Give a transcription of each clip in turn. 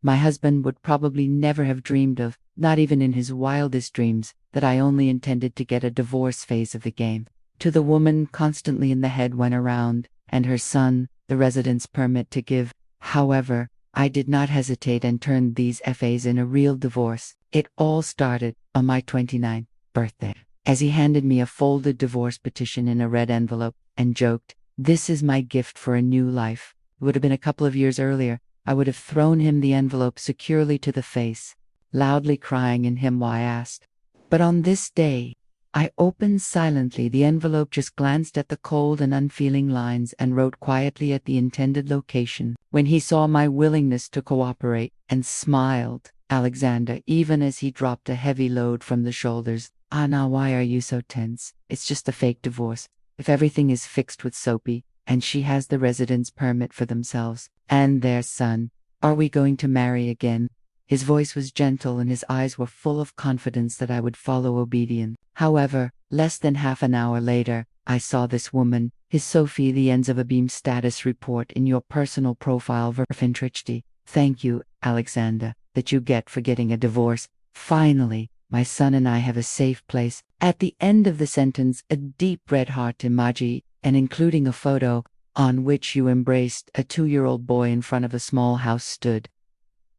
My husband would probably never have dreamed of, not even in his wildest dreams, that I only intended to get a divorce phase of the game. To the woman constantly in the head went around, and her son, the residence permit to give. However, I did not hesitate and turned these FAs in a real divorce. It all started on my 29th birthday, as he handed me a folded divorce petition in a red envelope and joked, "This is my gift for a new life." It would have been a couple of years earlier, I would have thrown him the envelope securely to the face, loudly crying in him while I asked. But on this day, I opened silently the envelope, just glanced at the cold and unfeeling lines, and wrote quietly at the intended location. When he saw my willingness to cooperate, and smiled, Alexander, even as he dropped a heavy load from the shoulders. "Anna, why are you so tense? It's just a fake divorce. If everything is fixed with Sophie, and she has the residence permit for themselves and their son, are we going to marry again?" His voice was gentle and his eyes were full of confidence that I would follow obedient. However, less than half an hour later, I saw this woman, his Sophie, the ends of a beam status report in your personal profile veröffentlicht. "Thank you, Alexander, that you get for getting a divorce. Finally, my son and I have a safe place." At the end of the sentence, a deep red heart emoji, and including a photo on which you embraced a 2-year-old boy in front of a small house stood.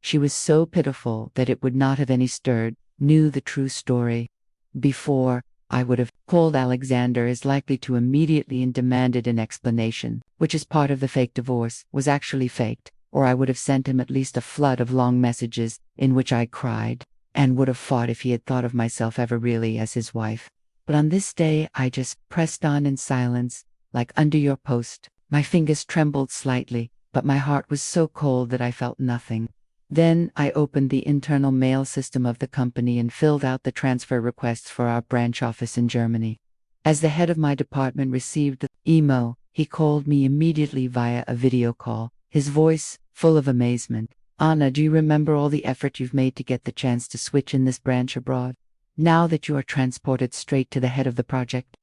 She was so pitiful that it would not have any stirred, knew the true story. Before, I would have called Alexander is likely to immediately and demanded an explanation, which is part of the fake divorce, was actually faked, or I would have sent him at least a flood of long messages in which I cried, and would have fought if he had thought of myself ever really as his wife. But on this day, I just pressed on in silence, like under your post. My fingers trembled slightly, but my heart was so cold that I felt nothing. Then I opened the internal mail system of the company and filled out the transfer requests for our branch office in Germany. As the head of my department received the email, he called me immediately via a video call, his voice full of amazement. "Anna, do you remember all the effort you've made to get the chance to switch in this branch abroad? Now that you are transported straight to the head of the project,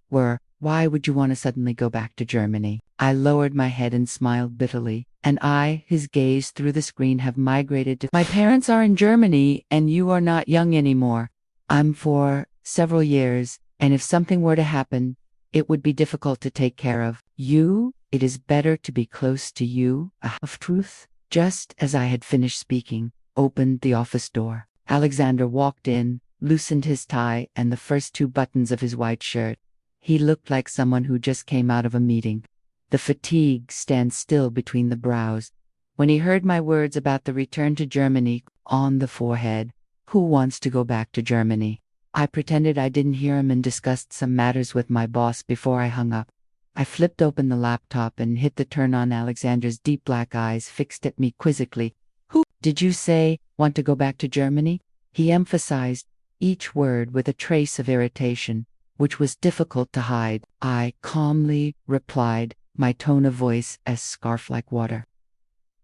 why would you want to suddenly go back to Germany?" I lowered my head and smiled bitterly, and his gaze through the screen, have migrated to, "My parents are in Germany, and you are not young anymore. I'm for several years, and if something were to happen, it would be difficult to take care of you. It is better to be close to you." Of truth, just as I had finished speaking, opened the office door. Alexander walked in, loosened his tie and the first 2 buttons of his white shirt. He looked like someone who just came out of a meeting. The fatigue stands still between the brows. When he heard my words about the return to Germany on the forehead, "Who wants to go back to Germany?" I pretended I didn't hear him and discussed some matters with my boss before I hung up. I flipped open the laptop and hit the turn on. Alexander's deep black eyes fixed at me quizzically. "Who did you say want to go back to Germany?" He emphasized each word with a trace of irritation, which was difficult to hide. I calmly replied, my tone of voice as scarf like water.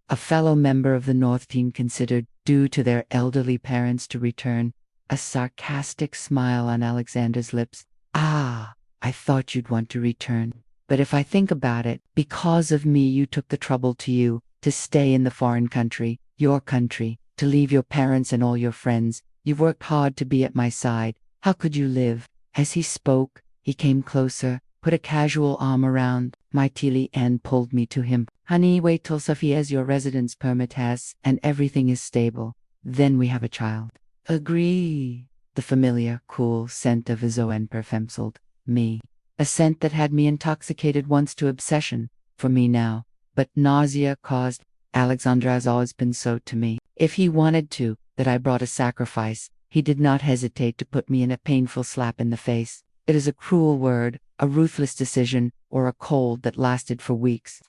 A fellow member of the North team considered, due to their elderly parents to return, a sarcastic smile on Alexander's lips. "Ah, I thought you'd want to return. But if I think about it, because of me you took the trouble to stay in the foreign country, your country, to leave your parents and all your friends. You've worked hard to be at my side. How could you live?" As he spoke, he came closer, put a casual arm around my Tilly and pulled me to him. "Honey, wait till Sophie has your residence permit and everything is stable. Then we have a child." "Agree." The familiar, cool scent of his own perfumsed me. A scent that had me intoxicated once to obsession, for me now, but nausea caused. Alexander has always been so to me. If he wanted to, that I brought a sacrifice, he did not hesitate to put me in a painful slap in the face. It is a cruel word, a ruthless decision, or a cold that lasted for weeks.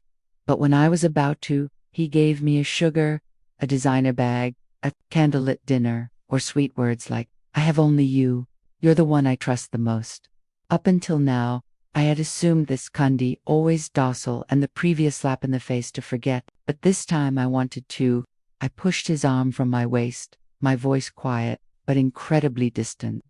But when I was about to, he gave me a sugar, a designer bag, a candlelit dinner, or sweet words like, "I have only you. You're the one I trust the most." Up until now, I had assumed this Kundi, always docile, and the previous slap in the face to forget, but this time I wanted to. I pushed his arm from my waist, my voice quiet, but incredibly distant.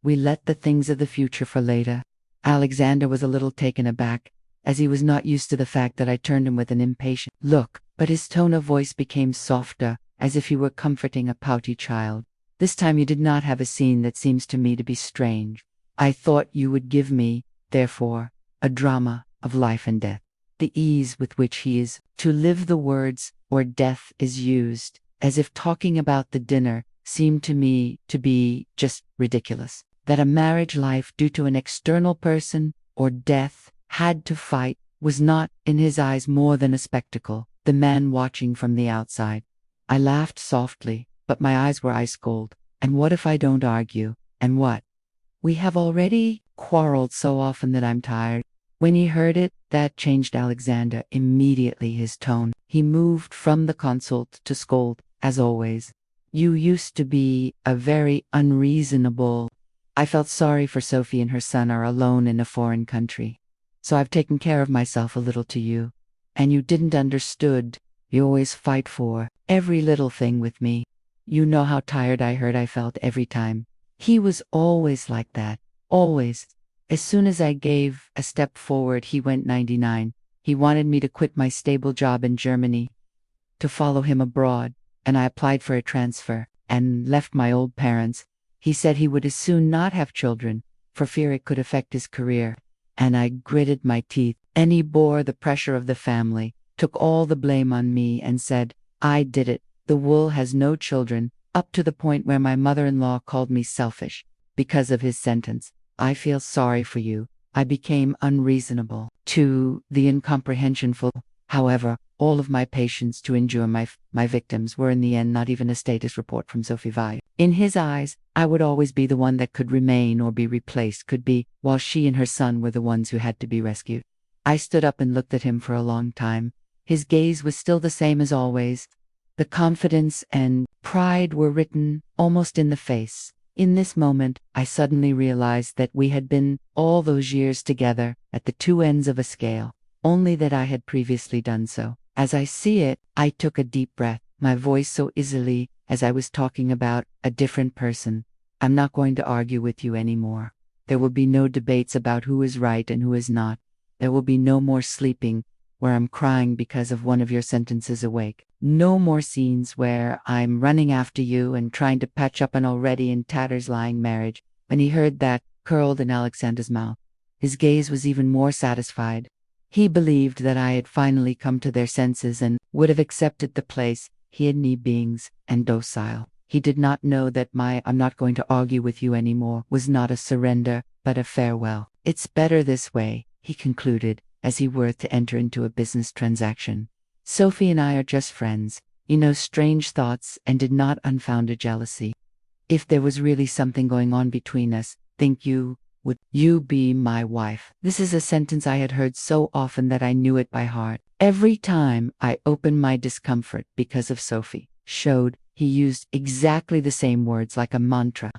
"We let the things of the future for later." Alexander was a little taken aback, as he was not used to the fact that I turned him with an impatient look, but his tone of voice became softer, as if he were comforting a pouty child. This time you did not have a scene that seems to me to be strange. I thought you would give me, therefore, a drama of life and death. The ease with which he is to live the words or death is used, as if talking about the dinner, seemed to me to be just ridiculous. That a marriage life due to an external person or death had to fight was not, in his eyes, more than a spectacle, the man watching from the outside. I laughed softly, but my eyes were ice cold. And what if I don't argue? And what? We have already quarreled so often that I'm tired. When he heard it, that changed Alexander immediately his tone. He moved from the consult to scold, as always. You used to be a very unreasonable. I felt sorry for Sophie and her son are alone in a foreign country. So I've taken care of myself a little to you. And you didn't understood. You always fight for every little thing with me. You know how tired I felt every time. He was always like that. Always. As soon as I gave a step forward, he went 99. He wanted me to quit my stable job in Germany, to follow him abroad, and I applied for a transfer, and left my old parents. He said he would as soon not have children, for fear it could affect his career. And I gritted my teeth, and he bore the pressure of the family, took all the blame on me, and said, I did it. The wool has no children, up to the point where my mother-in-law called me selfish, because of his sentence. I feel sorry for you. I became unreasonable. To the incomprehensionful, however, all of my patience to endure my victims were in the end not even a status report from Sophie Vaille. In his eyes, I would always be the one that could remain or be replaced, could be, while she and her son were the ones who had to be rescued. I stood up and looked at him for a long time. His gaze was still the same as always. The confidence and pride were written almost in the face. In this moment, I suddenly realized that we had been all those years together at the two ends of a scale, only that I had previously done so. As I see it, I took a deep breath, my voice so easily as I was talking about a different person. I'm not going to argue with you anymore. There will be no debates about who is right and who is not. There will be no more sleeping where I'm crying because of one of your sentences awake. No more scenes where I'm running after you and trying to patch up an already in tatters lying marriage. When he heard that, curled in Alexander's mouth, his gaze was even more satisfied. He believed that I had finally come to their senses and would have accepted the place he had need beings and docile. He did not know that my I'm not going to argue with you anymore was not a surrender, but a farewell. It's better this way, he concluded, as he were to enter into a business transaction. Sophie and I are just friends, strange thoughts and did not unfounded jealousy. If there was really something going on between us, would you be my wife? This is a sentence I had heard so often that I knew it by heart. Every time I opened my discomfort because of Sophie, he used exactly the same words like a mantra.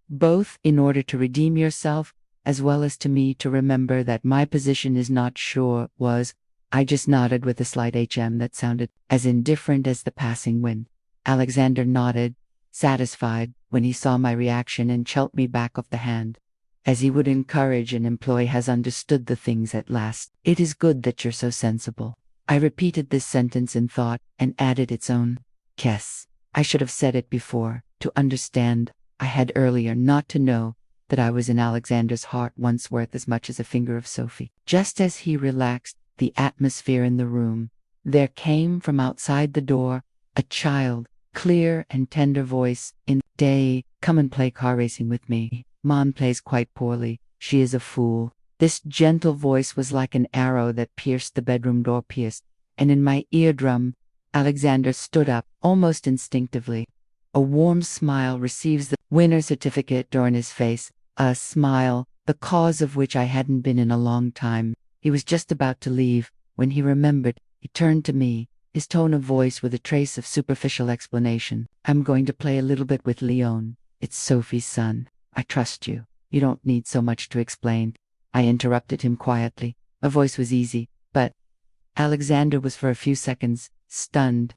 Both in order to redeem yourself, as well as to me to remember that my position is not sure was. I just nodded with a slight HM that sounded as indifferent as the passing wind. Alexander nodded, satisfied, when he saw my reaction and chelped me back of the hand. As he would encourage an employee has understood the things at last. It is good that you're so sensible. I repeated this sentence in thought and added its own. Yes, I should have said it before, to understand. I had earlier not to know that I was in Alexander's heart once worth as much as a finger of Sophie. Just as he relaxed the atmosphere in the room, there came from outside the door a child, clear and tender voice, in Day, come and play car racing with me. Mom plays quite poorly. She is a fool. This gentle voice was like an arrow that pierced the bedroom door and in my eardrum, Alexander stood up, almost instinctively. A warm smile receives the winner certificate on his face, a smile, the cause of which I hadn't been in a long time. He was just about to leave, when he remembered. He turned to me, his tone of voice with a trace of superficial explanation. I'm going to play a little bit with Leon. It's Sophie's son. I trust you. You don't need so much to explain. I interrupted him quietly. My voice was easy, but Alexander was for a few seconds stunned,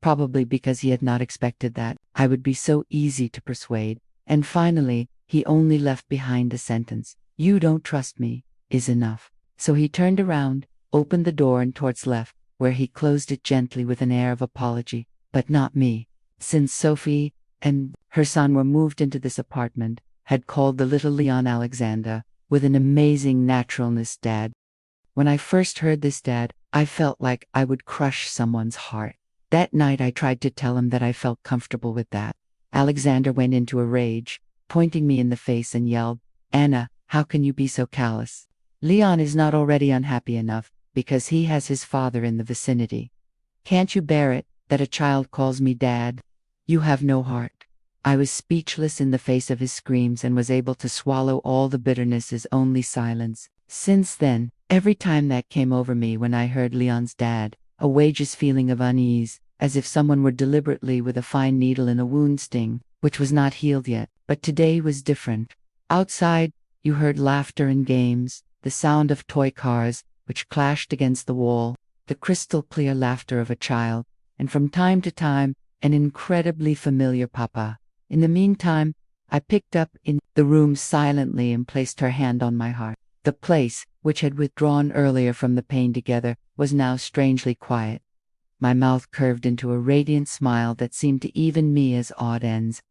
probably because he had not expected that I would be so easy to persuade. And finally, he only left behind a sentence. You don't trust me, is enough. So he turned around, opened the door and towards left, where he closed it gently with an air of apology. But not me. since Sophie and her son were moved into this apartment, had called the little Leon Alexander, with an amazing naturalness, Dad. When I first heard this, Dad, I felt like I would crush someone's heart. That night I tried to tell him that I felt comfortable with that. Alexander went into a rage, pointing me in the face and yelled, "Anna, how can you be so callous? Leon is not already unhappy enough because he has his father in the vicinity. Can't you bear it that a child calls me Dad? You have no heart." I was speechless in the face of his screams and was able to swallow all the bitterness as only silence. Since then, every time that came over me when I heard Leon's dad, a wages feeling of unease, as if someone were deliberately with a fine needle in a wound sting, which was not healed yet. But today was different. Outside, you heard laughter and games, the sound of toy cars, which clashed against the wall, the crystal clear laughter of a child, and from time to time, an incredibly familiar papa. In the meantime, I picked up in the room silently and placed her hand on my heart. The place, which had withdrawn earlier from the pain together, was now strangely quiet. My mouth curved into a radiant smile that seemed to even me as odd ends.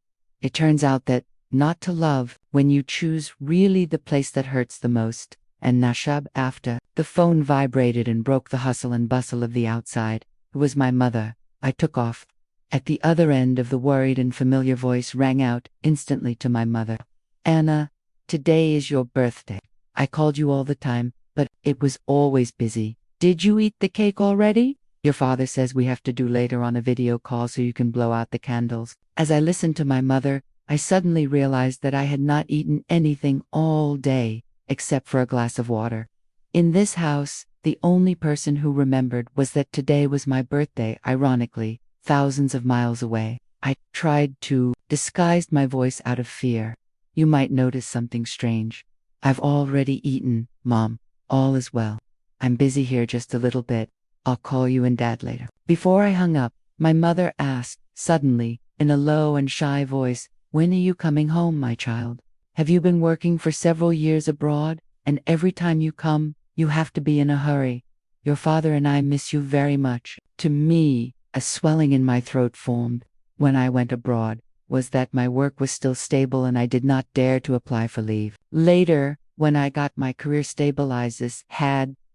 It turns out that not to love when you choose really the place that hurts the most. And Nashab after. The phone vibrated and broke the hustle and bustle of the outside. It was my mother. I took off. At the other end of the worried and familiar voice rang out instantly to my mother. "Anna, today is your birthday. I called you all the time, but it was always busy. Did you eat the cake already? Your father says we have to do later on a video call so you can blow out the candles." As I listened to my mother, I suddenly realized that I had not eaten anything all day, except for a glass of water. In this house, the only person who remembered was that today was my birthday, ironically, thousands of miles away. I tried to disguise my voice out of fear. "You might notice something strange. I've already eaten, Mom. All is well. I'm busy here just a little bit. I'll call you and Dad later." Before I hung up, my mother asked, suddenly, in a low and shy voice, "When are you coming home, my child? Have you been working for several years abroad, and every time you come, you have to be in a hurry? Your father and I miss you very much." To me, a swelling in my throat formed. When I went abroad, was that my work was still stable and I did not dare to apply for leave. Later, when I got my career stabilized,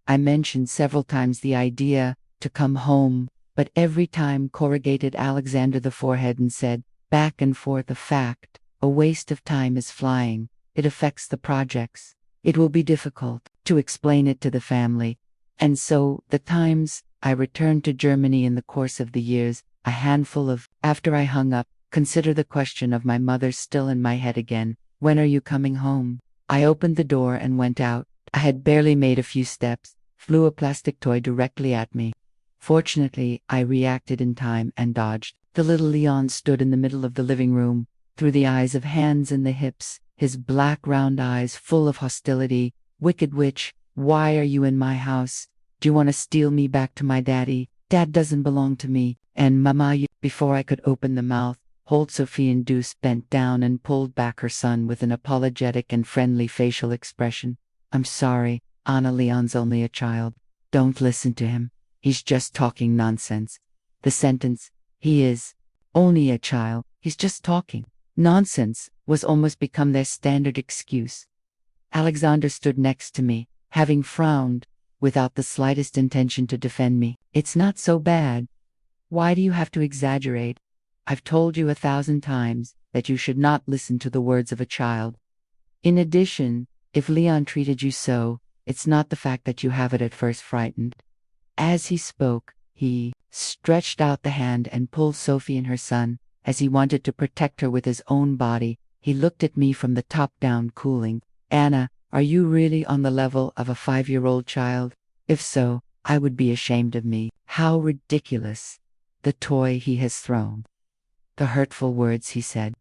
I mentioned several times the idea to come home, but every time corrugated Alexander the forehead and said, back and forth, "A fact, a waste of time is flying. It affects the projects. It will be difficult to explain it to the family." And so, the times I returned to Germany in the course of the years, a handful of, after I hung up, consider the question of my mother still in my head again. "When are you coming home?" I opened the door and went out. I had barely made a few steps, flew a plastic toy directly at me. Fortunately, I reacted in time and dodged. The little Leon stood in the middle of the living room, through the eyes of hands in the hips, his black round eyes full of hostility. "Wicked witch, why are you in my house? Do you want to steal me back to my daddy? Dad doesn't belong to me. And Mama, you..." Before I could open the mouth, Hold Sophie induced bent down and pulled back her son with an apologetic and friendly facial expression. "I'm sorry, Anna, Leon's only a child. Don't listen to him. He's just talking nonsense." The sentence, "he is only a child, he's just talking nonsense," was almost become their standard excuse. Alexander stood next to me, having frowned, without the slightest intention to defend me. "It's not so bad. Why do you have to exaggerate? I've told you 1,000 times that you should not listen to the words of a child. In addition, if Leon treated you so, it's not the fact that you have it at first frightened." As he spoke, he stretched out the hand and pulled Sophie and her son, as he wanted to protect her with his own body. He looked at me from the top down, cooling. "Anna, are you really on the level of a 5-year-old child? If so, I would be ashamed of me. How ridiculous. The toy he has thrown. The hurtful words he said.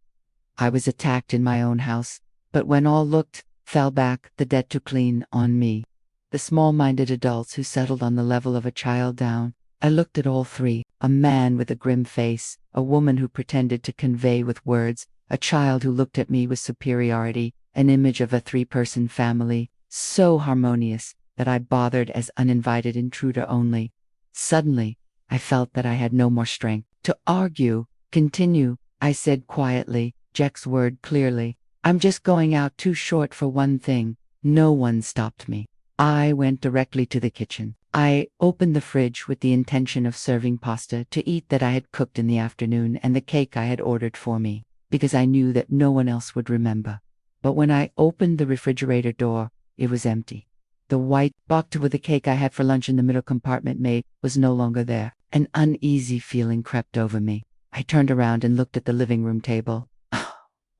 I was attacked in my own house, but when all fell back, the debt to clean on me. The small-minded adults who settled on the level of a child down. I looked at all three, a man with a grim face, a woman who pretended to convey with words, a child who looked at me with superiority, an image of a 3-person family, so harmonious that I bothered as uninvited intruder only. Suddenly, I felt that I had no more strength to argue Continue, I said quietly, Jack's word clearly. I'm just going out too short for one thing. No one stopped me. I went directly to the kitchen. I opened the fridge with the intention of serving pasta to eat that I had cooked in the afternoon and the cake I had ordered for me, because I knew that no one else would remember. But when I opened the refrigerator door, it was empty. The white box with the cake I had for lunch in the middle compartment made was no longer there. An uneasy feeling crept over me. I turned around and looked at the living room table.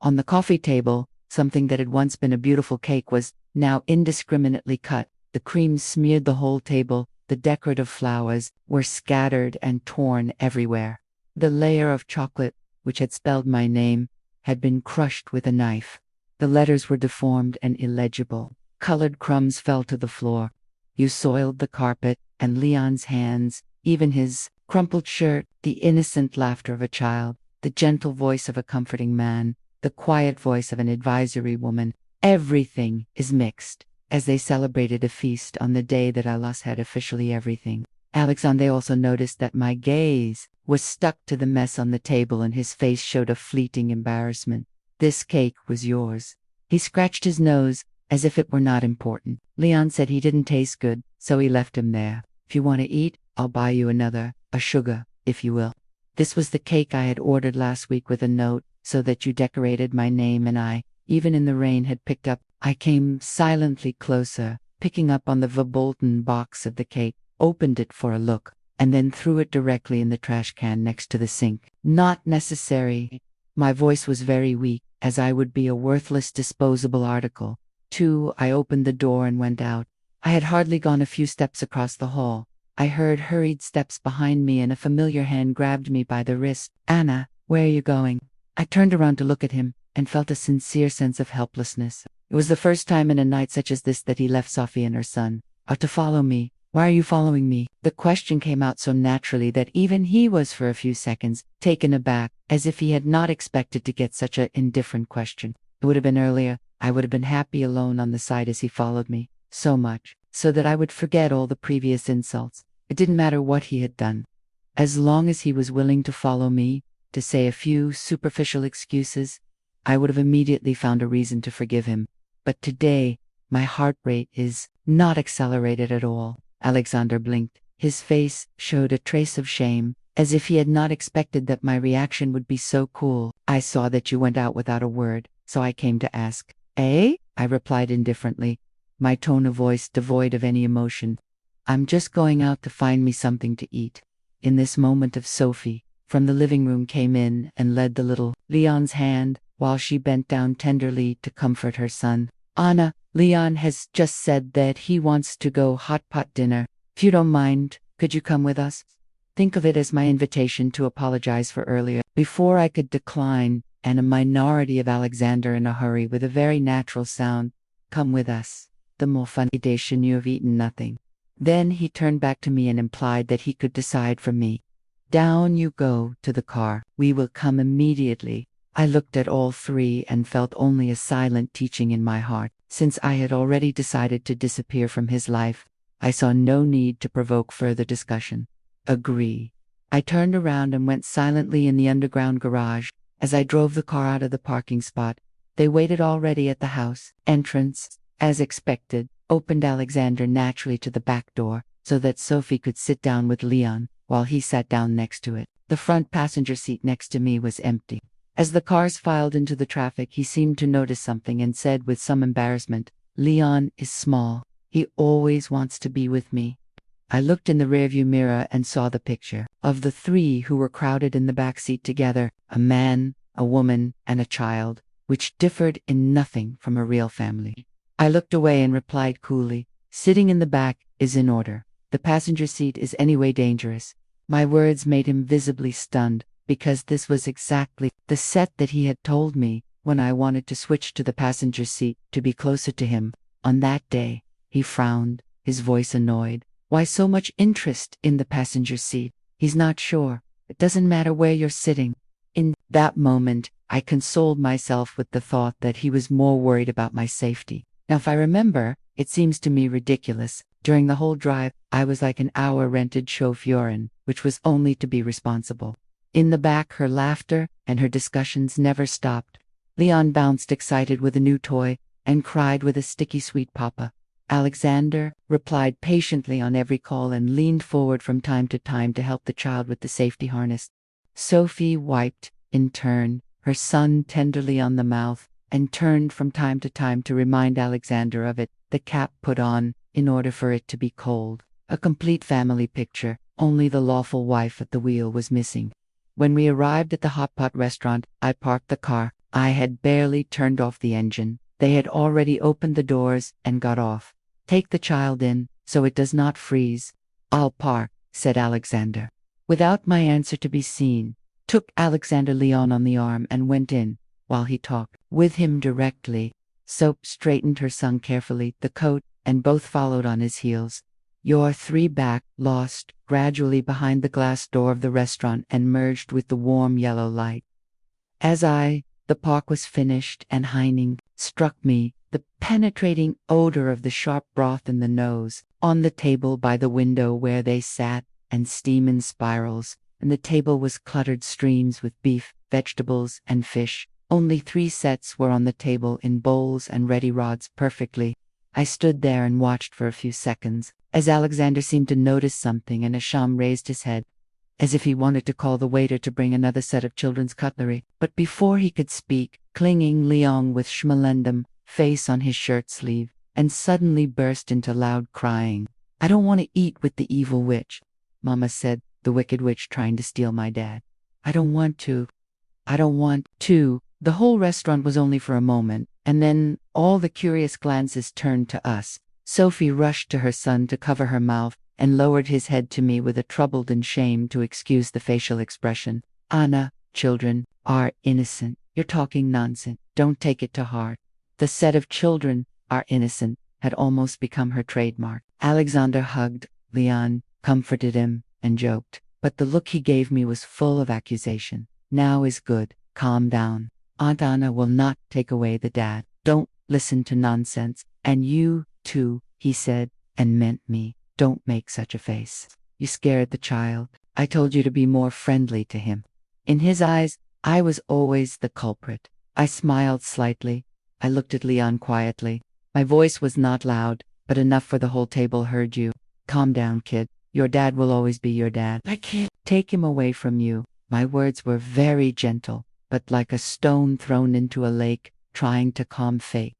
On the coffee table, something that had once been a beautiful cake was now indiscriminately cut. The cream smeared the whole table. The decorative flowers were scattered and torn everywhere. The layer of chocolate, which had spelled my name, had been crushed with a knife. The letters were deformed and illegible. Colored crumbs fell to the floor. You soiled the carpet, and Leon's hands, even his crumpled shirt, the innocent laughter of a child, the gentle voice of a comforting man, the quiet voice of an advisory woman. Everything is mixed, as they celebrated a feast on the day that Alas had officially everything. Alexandre also noticed that my gaze was stuck to the mess on the table, and his face showed a fleeting embarrassment. This cake was yours. He scratched his nose, as if it were not important. Leon said he didn't taste good, so he left him there. If you want to eat, I'll buy you another, a sugar, if you will. This was the cake I had ordered last week with a note, so that you decorated my name, and I, even in the rain, had picked up. I came silently closer, picking up on the verboten box of the cake, opened it for a look, and then threw it directly in the trash can next to the sink. Not necessary. My voice was very weak, as I would be a worthless disposable article. I opened the door and went out. I had hardly gone a few steps across the hall. I heard hurried steps behind me, and a familiar hand grabbed me by the wrist. Anna, where are you going? I turned around to look at him, and felt a sincere sense of helplessness. It was the first time in a night such as this that he left Sophie and her son. To follow me. Why are you following me? The question came out so naturally that even he was for a few seconds taken aback, as if he had not expected to get such an indifferent question. It would have been earlier. I would have been happy alone on the side as he followed me, so much, so that I would forget all the previous insults. It didn't matter what he had done. As long as he was willing to follow me, to say a few superficial excuses, I would have immediately found a reason to forgive him. But today, my heart rate is not accelerated at all. Alexander blinked. His face showed a trace of shame, as if he had not expected that my reaction would be so cool. I saw that you went out without a word, so I came to ask. Eh? I replied indifferently, my tone of voice devoid of any emotion. I'm just going out to find me something to eat. In this moment of Sophie, from the living room came in and led the little Leon's hand, while she bent down tenderly to comfort her son. Anna, Leon has just said that he wants to go hot pot dinner. If you don't mind, could you come with us? Think of it as my invitation to apologize for earlier. Before I could decline, and a minority of Alexander in a hurry with a very natural sound, come with us. The more funny day you have eaten nothing. Then he turned back to me and implied that he could decide for me. Down you go to the car. We will come immediately. I looked at all three and felt only a silent teaching in my heart. Since I had already decided to disappear from his life, I saw no need to provoke further discussion. Agree. I turned around and went silently in the underground garage. As I drove the car out of the parking spot, they waited already at the house. Entrance, as expected, opened Alexander naturally to the back door, so that Sophie could sit down with Leon, while he sat down next to it. The front passenger seat next to me was empty. As the cars filed into the traffic, he seemed to notice something and said with some embarrassment, Leon is small. He always wants to be with me. I looked in the rearview mirror and saw the picture of the three who were crowded in the back seat together, a man, a woman, and a child, which differed in nothing from a real family. I looked away and replied coolly, sitting in the back is in order. The passenger seat is anyway dangerous. My words made him visibly stunned, because this was exactly the set that he had told me when I wanted to switch to the passenger seat to be closer to him. On that day, he frowned, his voice annoyed. Why so much interest in the passenger seat? He's not sure. It doesn't matter where you're sitting. In that moment, I consoled myself with the thought that he was more worried about my safety. Now, if I remember, it seems to me ridiculous. During the whole drive, I was like an hour rented chauffeurin, which was only to be responsible. In the back, her laughter and her discussions never stopped. Leon bounced excited with a new toy and cried with a sticky sweet papa. Alexander replied patiently on every call and leaned forward from time to time to help the child with the safety harness. Sophie wiped, in turn, her son tenderly on the mouth and turned from time to time to remind Alexander of it, the cap put on, in order for it to be cold. A complete family picture, only the lawful wife at the wheel was missing. When we arrived at the hot pot restaurant, I parked the car. I had barely turned off the engine. They had already opened the doors and got off. Take the child in, so it does not freeze. I'll park, said Alexander. Without my answer to be seen, took Alexander Leon on the arm and went in, while he talked with him directly. Soap straightened her son carefully, the coat, and both followed on his heels. Your three back, lost, gradually behind the glass door of the restaurant and merged with the warm yellow light. As the park was finished and Heining struck me, the penetrating odor of the sharp broth in the nose, on the table by the window where they sat, and steam in spirals, and the table was cluttered streams with beef, vegetables, and fish. Only 3 sets were on the table in bowls and ready rods perfectly. I stood there and watched for a few seconds, as Alexander seemed to notice something, and Asham raised his head, as if he wanted to call the waiter to bring another set of children's cutlery. But before he could speak, clinging Leon with Schmalendam face on his shirt sleeve, and suddenly burst into loud crying. I don't want to eat with the evil witch, Mama said, the wicked witch trying to steal my dad. I don't want to. The whole restaurant was only for a moment, and then all the curious glances turned to us. Sophie rushed to her son to cover her mouth and lowered his head to me with a troubled and shame to excuse the facial expression. Anna, children are innocent. You're talking nonsense. Don't take it to heart. The set of children are innocent had almost become her trademark. Alexander hugged Leon, comforted him, and joked, but the look he gave me was full of accusation. Now is good. Calm down. Aunt Anna will not take away the dad. Don't listen to nonsense. And you, too, he said, and meant me. Don't make such a face. You scared the child. I told you to be more friendly to him. In his eyes, I was always the culprit. I smiled slightly. I looked at Leon quietly. My voice was not loud, but enough for the whole table heard you. Calm down, kid. Your dad will always be your dad. I can't take him away from you. My words were very gentle, but like a stone thrown into a lake, trying to calm fate.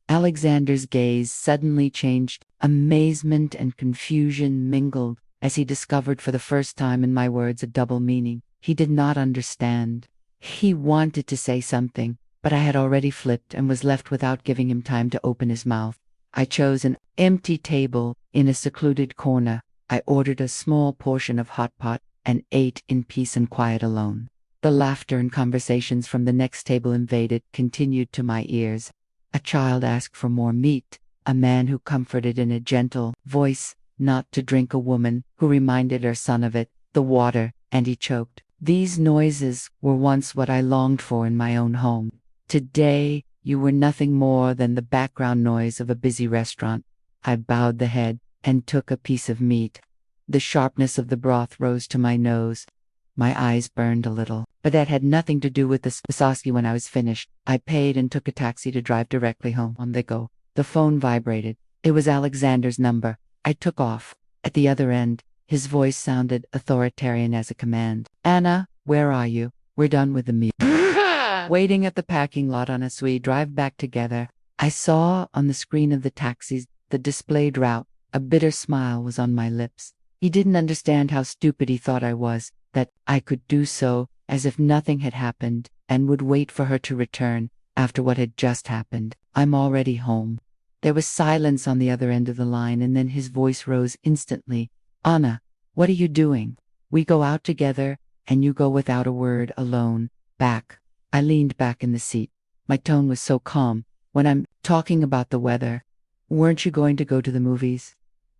Alexander's gaze suddenly changed. Amazement and confusion mingled as he discovered for the first time in my words a double meaning. He did not understand. He wanted to say something, but I had already flipped and was left without giving him time to open his mouth. I chose an empty table in a secluded corner. I ordered a small portion of hot pot and ate in peace and quiet alone. The laughter and conversations from the next table continued to my ears. A child asked for more meat, a man who comforted in a gentle voice not to drink, a woman who reminded her son of it, the water, and he choked. These noises were once what I longed for in my own home. Today, you were nothing more than the background noise of a busy restaurant. I bowed the head and took a piece of meat. The sharpness of the broth rose to my nose. My eyes burned a little, but that had nothing to do with the Spassky. When I was finished, I paid and took a taxi to drive directly home. On the go, the phone vibrated. It was Alexander's number. I took off. At the other end, his voice sounded authoritarian as a command. Anna, where are you? We're done with the meal. Waiting at the parking lot on us, we drive back together. I saw on the screen of the taxis the displayed route. A bitter smile was on my lips. He didn't understand how stupid he thought I was, that I could do so as if nothing had happened and would wait for her to return after what had just happened. I'm already home. There was silence on the other end of the line, and then his voice rose instantly. Anna, what are you doing? We go out together, and you go without a word, alone, back. I leaned back in the seat. My tone was so calm. When I'm talking about the weather, weren't you going to go to the movies?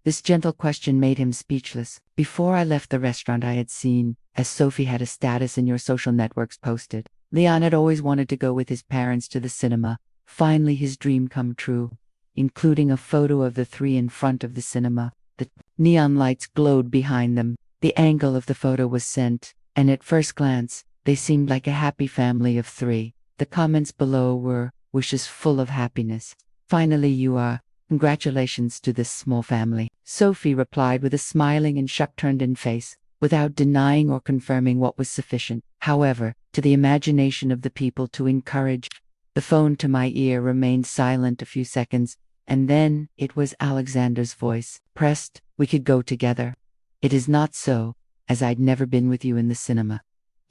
This gentle question made him speechless. Before I left the restaurant, I had seen, as Sophie had a status in your social networks posted, Leon had always wanted to go with his parents to the cinema. Finally, his dream come true, including a photo of the 3 in front of the cinema. The neon lights glowed behind them. The angle of the photo was sent, and at first glance, they seemed like a happy family of three. The comments below were wishes full of happiness. Finally, you are. Congratulations to this small family. Sophie replied with a smiling and shock-turned-in face, without denying or confirming what was sufficient, however, to the imagination of the people to encourage. The phone to my ear remained silent a few seconds, and then it was Alexander's voice. Pressed, we could go together. It is not so, as I'd never been with you in the cinema.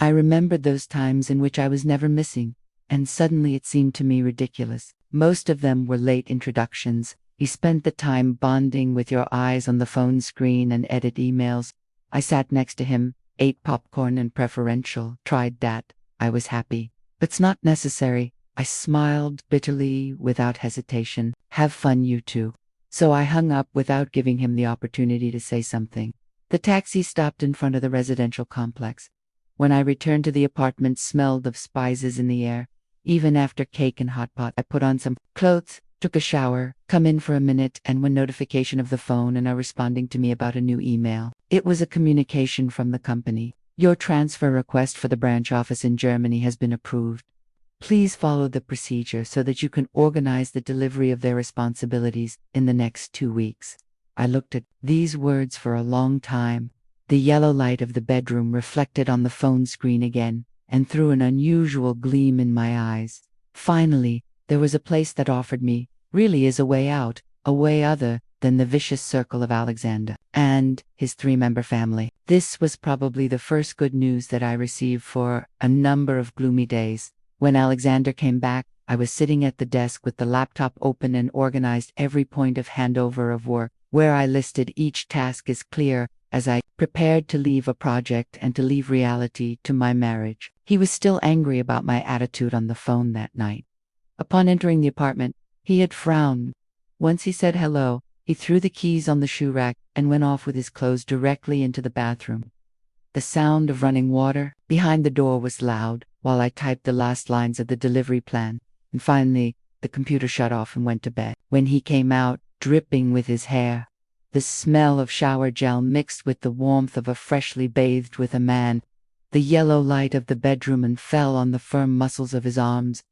I remembered those times in which I was never missing, and suddenly it seemed to me ridiculous. Most of them were late introductions. He spent the time bonding with your eyes on the phone screen and edit emails. I sat next to him, ate popcorn and preferential, tried that. I was happy. But's not necessary. I smiled bitterly, without hesitation. Have fun, you two. So I hung up without giving him the opportunity to say something. The taxi stopped in front of the residential complex. When I returned to the apartment, smelled of spices in the air. Even after cake and hot pot, I put on some clothes, took a shower, come in for a minute, and one notification of the phone and are responding to me about a new email. It was a communication from the company. Your transfer request for the branch office in Germany has been approved. Please follow the procedure so that you can organize the delivery of their responsibilities in the next 2 weeks. I looked at these words for a long time. The yellow light of the bedroom reflected on the phone screen again, and threw an unusual gleam in my eyes. Finally, there was a place that offered me, really is a way out, a way other than the vicious circle of Alexander and his 3-member family. This was probably the first good news that I received for a number of gloomy days. When Alexander came back, I was sitting at the desk with the laptop open and organized every point of handover of work, where I listed each task as clear as I prepared to leave a project and to leave reality to my marriage. He was still angry about my attitude on the phone that night. Upon entering the apartment, he had frowned. Once he said hello, he threw the keys on the shoe rack and went off with his clothes directly into the bathroom. The sound of running water behind the door was loud while I typed the last lines of the delivery plan, and finally the computer shut off and went to bed. When he came out, dripping with his hair, the smell of shower gel mixed with the warmth of a freshly bathed with a man, the yellow light of the bedroom and fell on the firm muscles of his arms.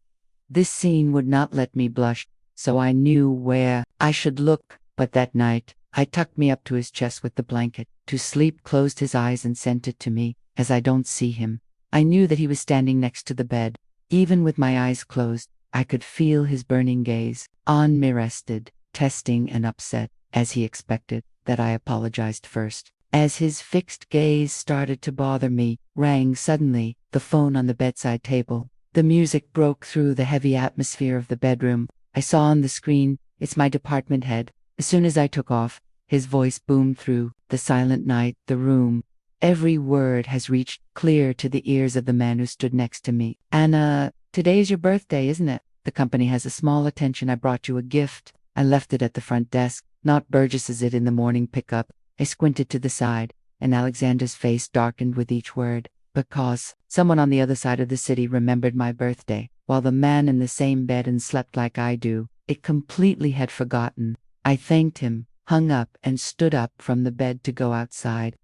This scene would not let me blush, so I knew where I should look, but that night, I tucked me up to his chest with the blanket. To sleep, closed his eyes and sent it to me, as I don't see him. I knew that he was standing next to the bed. Even with my eyes closed, I could feel his burning gaze on me, rested, testing and upset, as he expected, that I apologized first. As his fixed gaze started to bother me, rang suddenly the phone on the bedside table. The music broke through the heavy atmosphere of the bedroom. I saw on the screen, it's my department head. As soon as I took off, his voice boomed through the silent night, the room. Every word has reached clear to the ears of the man who stood next to me. Anna, today's your birthday, isn't it? The company has a small attention. I brought you a gift. I left it at the front desk, not Burgess's it in the morning pickup. I squinted to the side, and Alexander's face darkened with each word. Because someone on the other side of the city remembered my birthday, while the man in the same bed and slept like I do, it completely had forgotten. I thanked him, hung up, and stood up from the bed to go outside.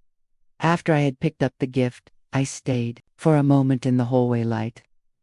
After I had picked up the gift, I stayed for a moment in the hallway light.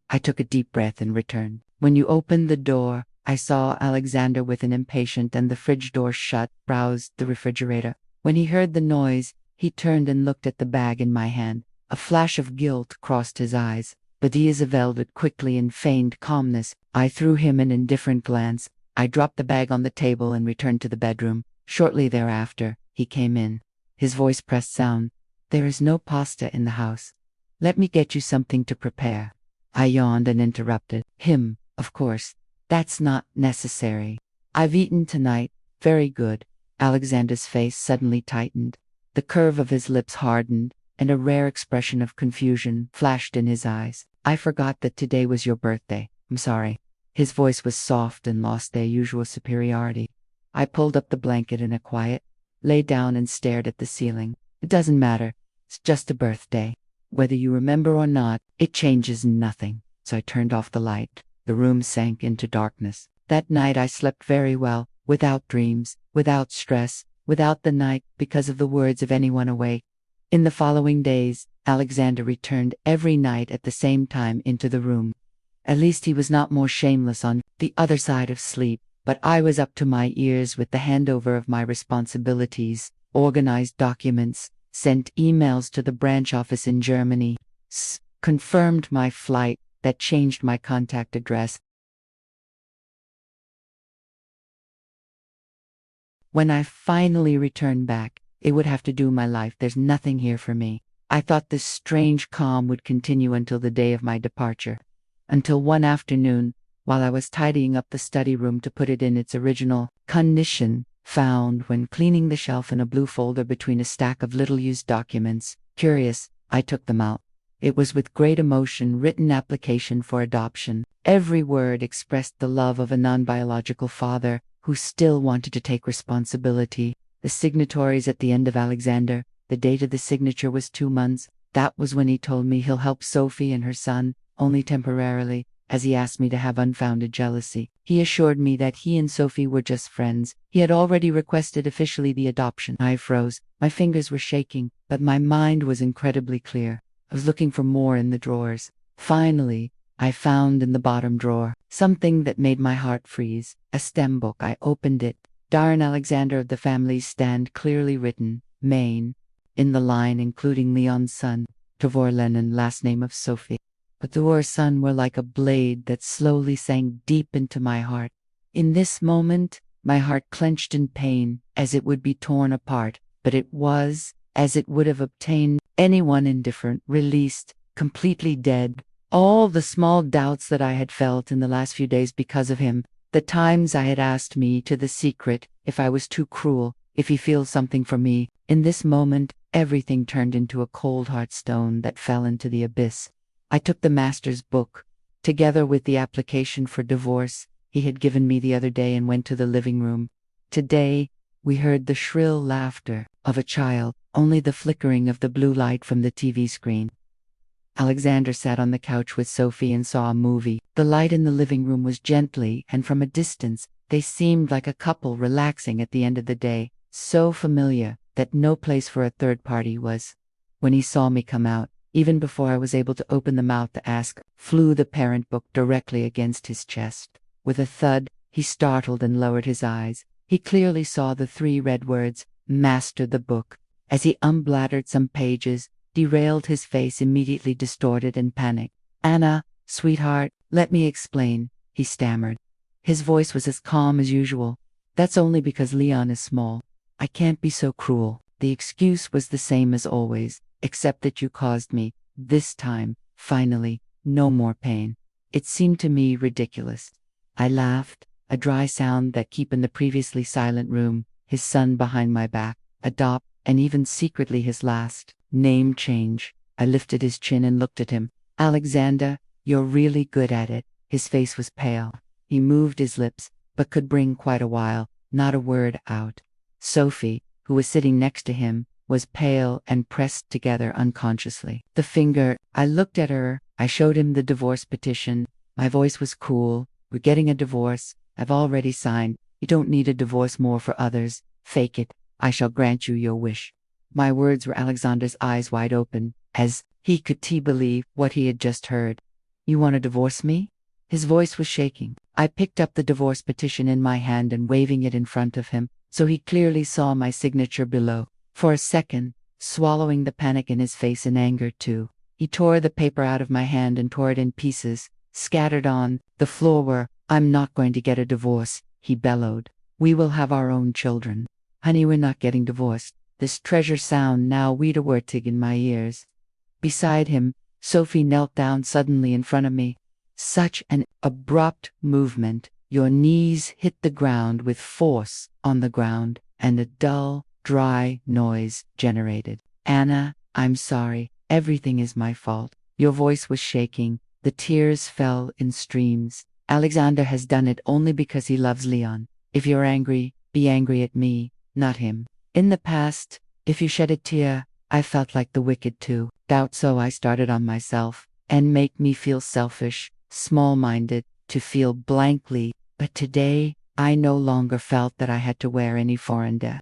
I took a deep breath and returned. When you opened the door, I saw Alexander with an impatient and the fridge door shut, browsed the refrigerator. When he heard the noise, he turned and looked at the bag in my hand. A flash of guilt crossed his eyes, but he veiled it quickly in feigned calmness. I threw him an indifferent glance. I dropped the bag on the table and returned to the bedroom. Shortly thereafter, he came in. His voice pressed sound. There is no pasta in the house. Let me get you something to prepare. I yawned and interrupted him. Of course, that's not necessary. I've eaten tonight. Very good. Alexander's face suddenly tightened. The curve of his lips hardened, and a rare expression of confusion flashed in his eyes. I forgot that today was your birthday. I'm sorry. His voice was soft and lost their usual superiority. I pulled up the blanket in a quiet, lay down and stared at the ceiling. It doesn't matter. It's just a birthday. Whether you remember or not, it changes nothing. So I turned off the light. The room sank into darkness. That night I slept very well, without dreams, without stress, without the night because of the words of anyone awake. In the following days, Alexander returned every night at the same time into the room. At least he was not more shameless on the other side of sleep, but I was up to my ears with the handover of my responsibilities, organized documents, sent emails to the branch office in Germany, confirmed my flight, that changed my contact address. When I finally returned back, it would have to do my life. There's nothing here for me. I thought this strange calm would continue until the day of my departure. Until one afternoon, while I was tidying up the study room to put it in its original condition, found when cleaning the shelf in a blue folder between a stack of little-used documents. Curious, I took them out. It was with great emotion written application for adoption. Every word expressed the love of a non-biological father who still wanted to take responsibility. The signatories at the end of Alexander, the date of the signature was 2 months. That was when he told me he'll help Sophie and her son, only temporarily, as he asked me to have unfounded jealousy. He assured me that he and Sophie were just friends. He had already requested officially the adoption. I froze. My fingers were shaking, but my mind was incredibly clear. I was looking for more in the drawers. Finally, I found in the bottom drawer something that made my heart freeze. A STEM book. I opened it. Darren Alexander of the family stand clearly written, Maine, in the line including Leon's son, Tavor Lennon, last name of Sophie. But Tavor's son were like a blade that slowly sank deep into my heart. In this moment, my heart clenched in pain, as it would be torn apart, but it was, as it would have obtained anyone indifferent, released, completely dead. All the small doubts that I had felt in the last few days because of him, the times I had asked me to the secret if I was too cruel, if he feels something for me, in this moment, everything turned into a cold hard stone that fell into the abyss. I took the master's book, together with the application for divorce he had given me the other day, and went to the living room. Today, we heard the shrill laughter of a child, only the flickering of the blue light from the TV screen. Alexander sat on the couch with Sophie and saw a movie. The light in the living room was gently, and from a distance, they seemed like a couple relaxing at the end of the day, so familiar that no place for a third party was. When he saw me come out, even before I was able to open the mouth to ask, flew the parent book directly against his chest. With a thud, he startled and lowered his eyes. He clearly saw the 3 red words, Master the book. As he unbladdered some pages, derailed, his face immediately distorted and panicked. Anna, sweetheart, let me explain, he stammered. His voice was as calm as usual. That's only because Leon is small. I can't be so cruel. The excuse was the same as always, except that you caused me, this time, finally, no more pain. It seemed to me ridiculous. I laughed, a dry sound that kept in the previously silent room, his son behind my back, adopt, and even secretly his last name change. I lifted his chin and looked at him. Alexander, you're really good at it. His face was pale. He moved his lips, but could bring quite a while, not a word out. Sophie, who was sitting next to him, was pale and pressed together unconsciously. I looked at her, I showed him the divorce petition. My voice was cool. We're getting a divorce. I've already signed. You don't need a divorce more for others. Fake it. I shall grant you your wish. My words were Alexander's eyes wide open, as he could believe what he had just heard. You want to divorce me? His voice was shaking. I picked up the divorce petition in my hand and waving it in front of him, so he clearly saw my signature below. For a second, swallowing the panic in his face in anger too, he tore the paper out of my hand and tore it in pieces, scattered on the floor where, I'm not going to get a divorce, he bellowed. We will have our own children. Honey, we're not getting divorced. This treasure sound now widerwärtig in my ears. Beside him, Sophie knelt down suddenly in front of me. Such an abrupt movement. Your knees hit the ground with force on the ground, and a dull, dry noise generated. Anna, I'm sorry. Everything is my fault. Your voice was shaking. The tears fell in streams. Alexander has done it only because he loves Leon. If you're angry, be angry at me, not him. In the past, if you shed a tear, I felt like the wicked too. Doubt so I started on myself, and make me feel selfish, small-minded, to feel blankly. But today, I no longer felt that I had to wear any foreign debt.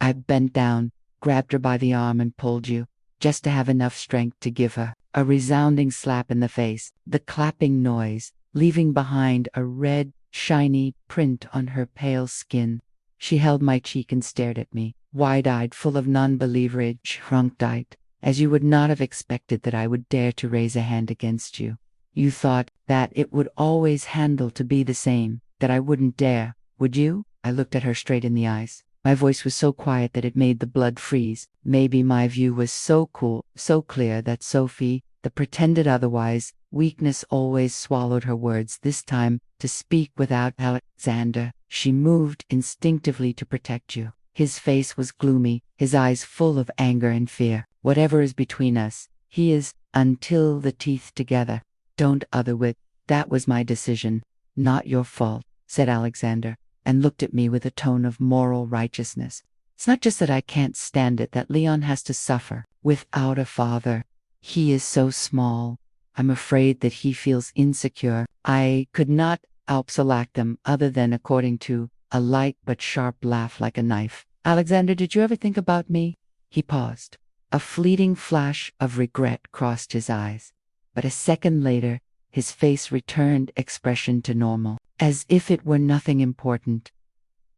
I bent down, grabbed her by the arm and pulled you. just to have enough strength to give her a resounding slap in the face, the clapping noise, leaving behind a red, shiny print on her pale skin. She held my cheek and stared at me, wide-eyed, full of non-believerage, wrung-eyed, as you would not have expected that I would dare to raise a hand against you. You thought that it would always handle to be the same, that I wouldn't dare, would you? I looked at her straight in the eyes. My voice was so quiet that it made the blood freeze. Maybe my view was so cool, so clear that Sophie, the pretended otherwise, weakness always swallowed her words, this time to speak without Alexander. She moved instinctively to protect you. His face was gloomy, his eyes full of anger and fear. Whatever is between us, he is until the teeth together. Don't other wit. That was my decision, not your fault, said Alexander, and looked at me with a tone of moral righteousness. It's not just that I can't stand it that Leon has to suffer without a father. He is so small. I'm afraid that he feels insecure. I could not select them other than according to a light but sharp laugh like a knife. Alexander, did you ever think about me? He paused. A fleeting flash of regret crossed his eyes, but a second later, his face returned expression to normal, as if it were nothing important.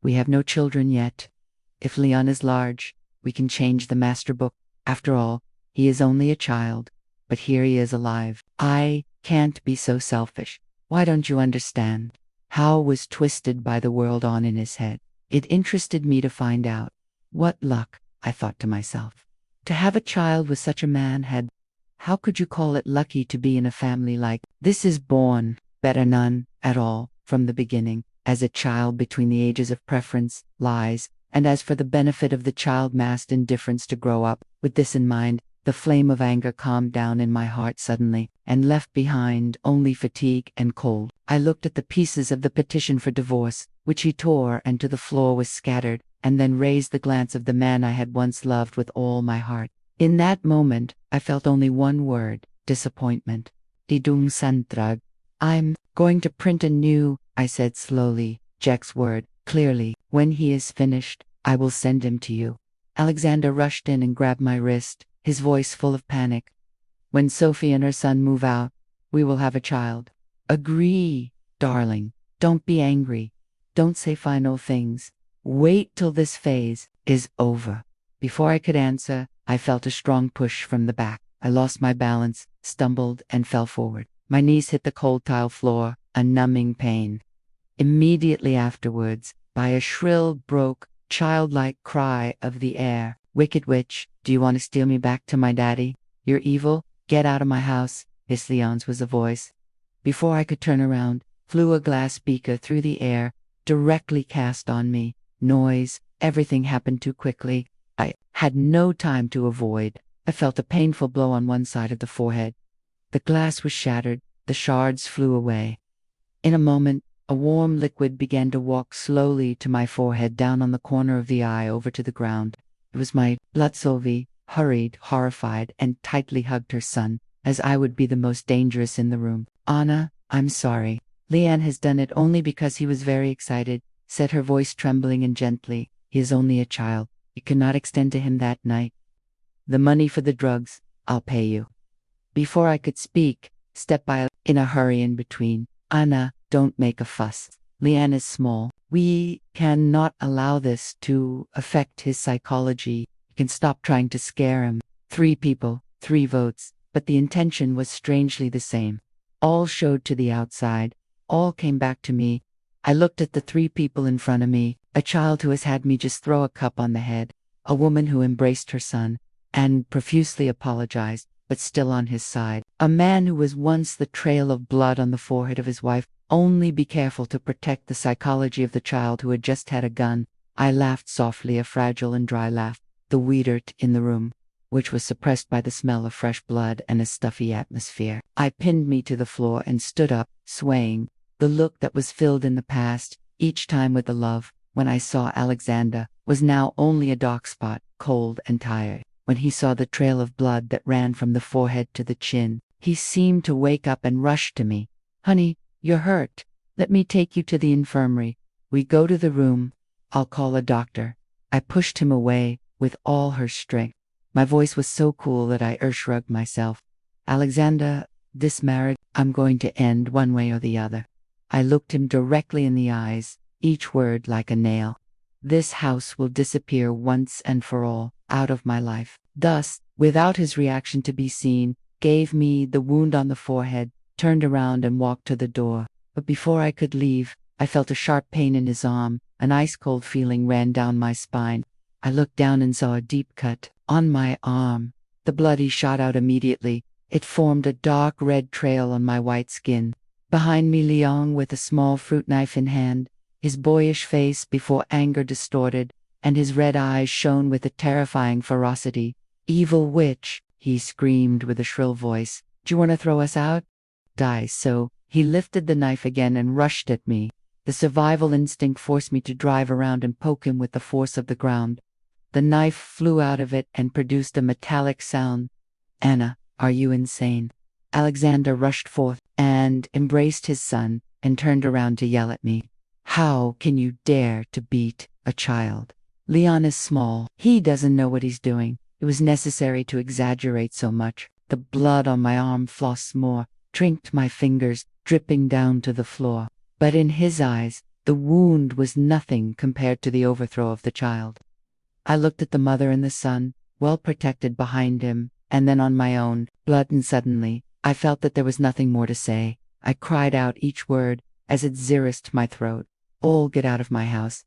We have no children yet. If Leon is large, we can change the master book. After all, he is only a child, but here he is alive. I can't be so selfish. Why don't you understand? How was twisted by the world on in his head. It interested me to find out. What luck, I thought to myself. To have a child with such a man had. How could you call it lucky to be in a family like this? Is born, better none, at all, from the beginning, as a child between the ages of preference, lies, and as for the benefit of the child masked indifference to grow up. With this in mind, the flame of anger calmed down in my heart suddenly, and left behind only fatigue and cold. I looked at the pieces of the petition for divorce, which he tore and to the floor was scattered, and then raised the glance of the man I had once loved with all my heart. In that moment, I felt only one word: disappointment. Didung santrag. I'm going to print a new, I said slowly, Jack's word, clearly. When he is finished, I will send him to you. Alexander rushed in and grabbed my wrist, his voice full of panic. When Sophie and her son move out, we will have a child. Agree, darling. Don't be angry. Don't say final things. Wait till this phase is over. Before I could answer, I felt a strong push from the back. I lost my balance, stumbled, and fell forward. My knees hit the cold tile floor, a numbing pain. Immediately afterwards, by a shrill, broke, childlike cry of the air, "Wicked witch, do you want to steal me back to my daddy? You're evil. Get out of my house." His Leon's was the voice. Before I could turn around, flew a glass beaker through the air, directly cast on me. Noise, everything happened too quickly. I had no time to avoid. I felt a painful blow on one side of the forehead. The glass was shattered. The shards flew away. In a moment, a warm liquid began to walk slowly to my forehead, down on the corner of the eye, over to the ground. It was my blood. Sophie, hurried, horrified, and tightly hugged her son, as I would be the most dangerous in the room. "Anna, I'm sorry. Leon has done it only because he was very excited," said her voice trembling and gently. "He is only a child. It cannot extend to him that night. The money for the drugs, I'll pay you." Before I could speak, stepped by in a hurry in between. "Anna, don't make a fuss. Leon is small. We cannot allow this to affect his psychology. You can stop trying to scare him." 3 people, 3 votes, but the intention was strangely the same. All showed to the outside. All came back to me. I looked at the 3 people in front of me: a child who has had me just throw a cup on the head, a woman who embraced her son and profusely apologized, but still on his side, a man who was once the trail of blood on the forehead of his wife. Only be careful to protect the psychology of the child who had just had a gun. I laughed softly, a fragile and dry laugh, the weirdest in the room, which was suppressed by the smell of fresh blood and a stuffy atmosphere. I pinned me to the floor and stood up, swaying. The look that was filled in the past, each time with the love, when I saw Alexander, was now only a dark spot, cold and tired. When he saw the trail of blood that ran from the forehead to the chin, he seemed to wake up and rush to me. "Honey, you're hurt. Let me take you to the infirmary. We go to the room. I'll call a doctor." I pushed him away with all her strength. My voice was so cool that I shrugged myself. Alexander, this marriage, I'm going to end one way or the other. I looked him directly in the eyes, each word like a nail. This house will disappear once and for all, out of my life. Thus, without his reaction to be seen, gave me the wound on the forehead, turned around and walked to the door. But before I could leave, I felt a sharp pain in his arm. An ice-cold feeling ran down my spine. I looked down and saw a deep cut on my arm. The blood he shot out immediately. It formed a dark red trail on my white skin. Behind me, Leon, with a small fruit knife in hand, his boyish face before anger distorted, and his red eyes shone with a terrifying ferocity. "Evil witch," he screamed with a shrill voice. "Do you want to throw us out?" Die so. He lifted the knife again and rushed at me. The survival instinct forced me to drive around and poke him with the force of the ground. The knife flew out of it and produced a metallic sound. "Anna, are you insane?" Alexander rushed forth and embraced his son and turned around to yell at me. "How can you dare to beat a child? Leon is small. He doesn't know what he's doing." It was necessary to exaggerate so much. The blood on my arm flossed more, trinked my fingers, dripping down to the floor. But in his eyes, the wound was nothing compared to the overthrow of the child. I looked at the mother and the son, well protected behind him, and then on my own, blood, and suddenly, I felt that there was nothing more to say. I cried out each word as it ziriced my throat. "All get out of my house."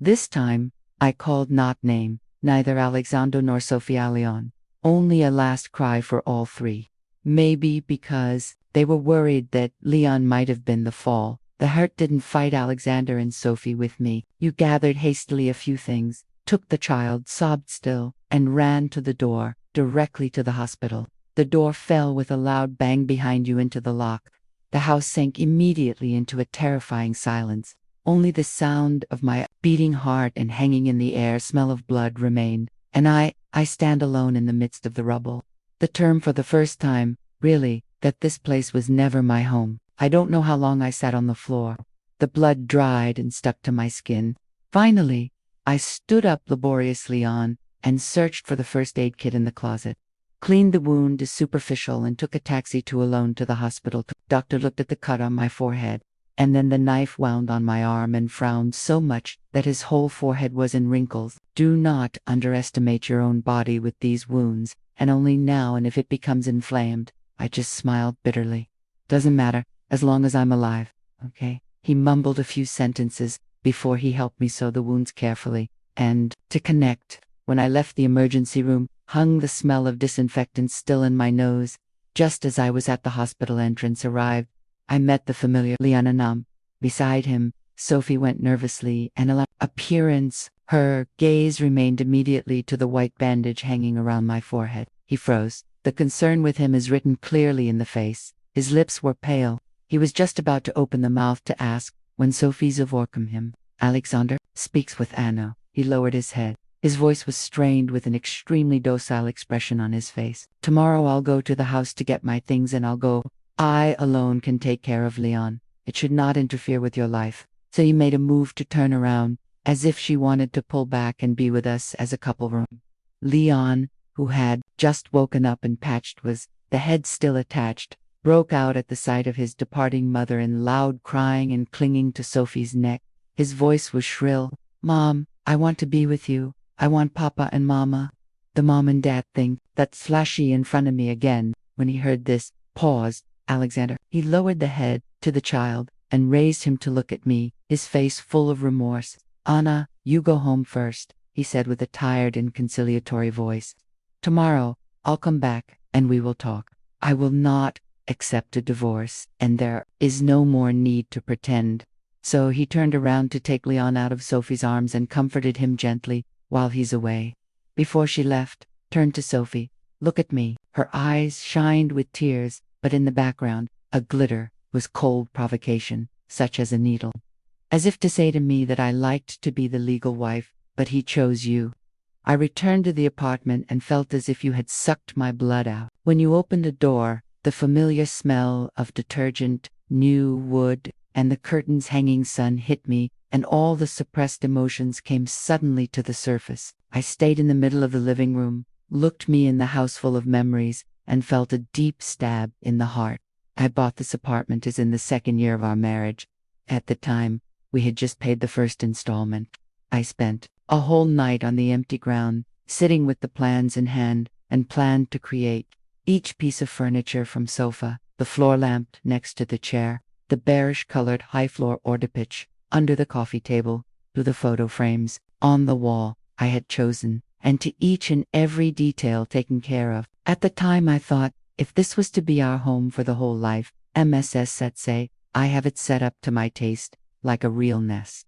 This time, I called not name, neither Alexander nor Sophia Leon. Only a last cry for all three. Maybe because they were worried that Leon might have been the fall. The hurt didn't fight Alexander and Sophie with me. You gathered hastily a few things, took the child, sobbed still, and ran to the door, directly to the hospital. The door fell with a loud bang behind you into the lock. The house sank immediately into a terrifying silence. Only the sound of my beating heart and hanging in the air smell of blood remained, and I stand alone in the midst of the rubble. The term for the first time, really, that this place was never my home. I don't know how long I sat on the floor. The blood dried and stuck to my skin. Finally, I stood up laboriously and searched for the first aid kit in the closet. Cleaned the wound as superficial and took a taxi alone to the hospital. Doctor looked at the cut on my forehead, and then the knife wound on my arm and frowned so much that his whole forehead was in wrinkles. "Do not underestimate your own body with these wounds, and only now and if it becomes inflamed." I just smiled bitterly. "Doesn't matter, as long as I'm alive. Okay?" He mumbled a few sentences before he helped me sew the wounds carefully, and, to connect, when I left the emergency room, hung the smell of disinfectant still in my nose. Just as I was at the hospital entrance arrived, I met the familiar Leon. Beside him, Sophie went nervously, and appearance. Her gaze remained immediately to the white bandage hanging around my forehead. He froze. The concern with him is written clearly in the face. His lips were pale. He was just about to open the mouth to ask, when Sophie overcame him. "Alexander speaks with Anna." He lowered his head. His voice was strained with an extremely docile expression on his face. "Tomorrow I'll go to the house to get my things and I'll go. I alone can take care of Leon. It should not interfere with your life." So he made a move to turn around, as if she wanted to pull back and be with us as a couple room. Leon, who had just woken up and patched was, the head still attached, broke out at the sight of his departing mother in loud crying and clinging to Sophie's neck. His voice was shrill. "Mom, I want to be with you. I want Papa and Mama." The mom and dad thing, that flashy in front of me again, when he heard this, paused. "Alexander." He lowered the head to the child and raised him to look at me, his face full of remorse. "Anna, you go home first," he said with a tired and conciliatory voice. "Tomorrow, I'll come back and we will talk. I will not accept a divorce, and there is no more need to pretend." So he turned around to take Leon out of Sophie's arms and comforted him gently while he's away. Before she left, turned to Sophie. "Look at me." Her eyes shined with tears, but in the background, a glitter was cold provocation, such as a needle. As if to say to me that I liked to be the legal wife, but he chose you. I returned to the apartment and felt as if you had sucked my blood out. When you opened the door, the familiar smell of detergent, new wood, and the curtains hanging sun hit me, and all the suppressed emotions came suddenly to the surface. I stayed in the middle of the living room, looked me in the house full of memories, and felt a deep stab in the heart. I bought this apartment as in the second year of our marriage. At the time, we had just paid the first installment. I spent a whole night on the empty ground, sitting with the plans in hand, and planned to create each piece of furniture from sofa, the floor lamp next to the chair, the bearish-colored high-floor order-pitch under the coffee table, to the photo frames on the wall I had chosen, and to each and every detail taken care of. At the time I thought, if this was to be our home for the whole life, MSS say, I have it set up to my taste, like a real nest.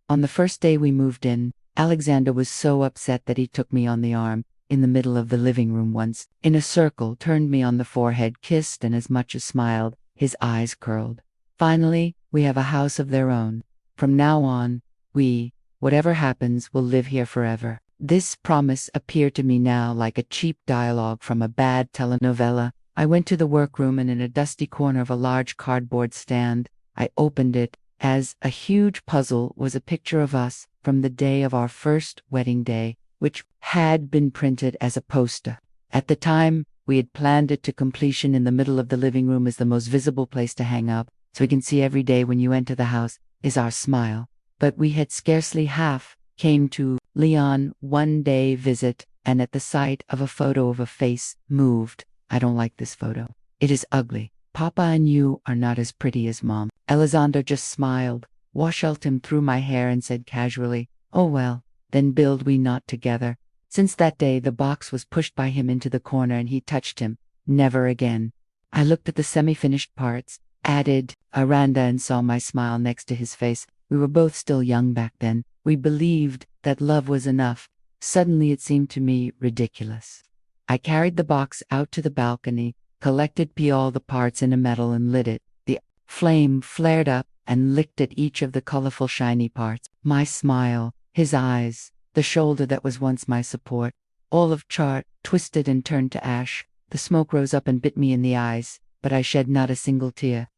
On the first day we moved in, Alexander was so upset that he took me on the arm, in the middle of the living room once, in a circle, turned me on the forehead, kissed, and as much as smiled, his eyes curled. Finally, we have a house of their own. From now on, we, whatever happens, will live here forever. This promise appeared to me now like a cheap dialogue from a bad telenovela. I went to the workroom, and in a dusty corner of a large cardboard stand, I opened it. As a huge puzzle was a picture of us from the day of our first wedding day, which had been printed as a poster. At the time, we had planned it to completion in the middle of the living room as the most visible place to hang up, so we can see every day when you enter the house, is our smile. But we had scarcely half came to Leon one-day visit, and at the sight of a photo of a face, moved. I don't like this photo. It is ugly. Papa and you are not as pretty as Mom. Alexander just smiled, washed him through my hair, and said casually, oh well, then build we not together. Since that day the box was pushed by him into the corner, and he touched him. Never again. I looked at the semi-finished parts, added Aranda, and saw my smile next to his face. We were both still young back then. We believed that love was enough. Suddenly it seemed to me ridiculous. I carried the box out to the balcony, collected all the parts in a metal, and lit it. The flame flared up and licked at each of the colorful shiny parts. My smile, his eyes, the shoulder that was once my support, all of chart, twisted and turned to ash. The smoke rose up and bit me in the eyes, but I shed not a single tear.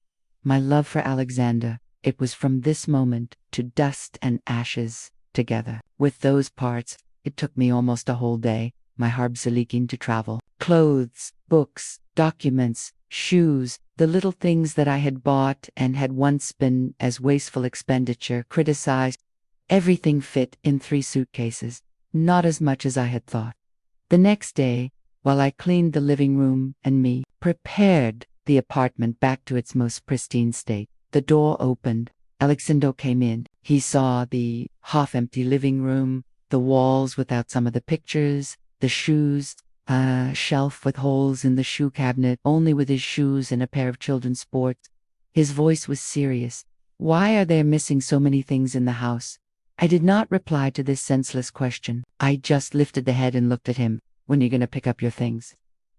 My love for Alexander, it was from this moment to dust and ashes together. With those parts, it took me almost a whole day, my Harbselikin, to travel. Clothes, books, documents, shoes, the little things that I had bought and had once been as wasteful expenditure criticized. Everything fit in 3 suitcases, not as much as I had thought. The next day, while I cleaned the living room and prepared the apartment back to its most pristine state, the door opened. Alexander came in. He saw the half-empty living room, the walls without some of the pictures, the shoes, a shelf with holes in the shoe cabinet, only with his shoes and a pair of children's sports. His voice was serious. Why are there missing so many things in the house? I did not reply to this senseless question. I just lifted the head and looked at him. When are you going to pick up your things?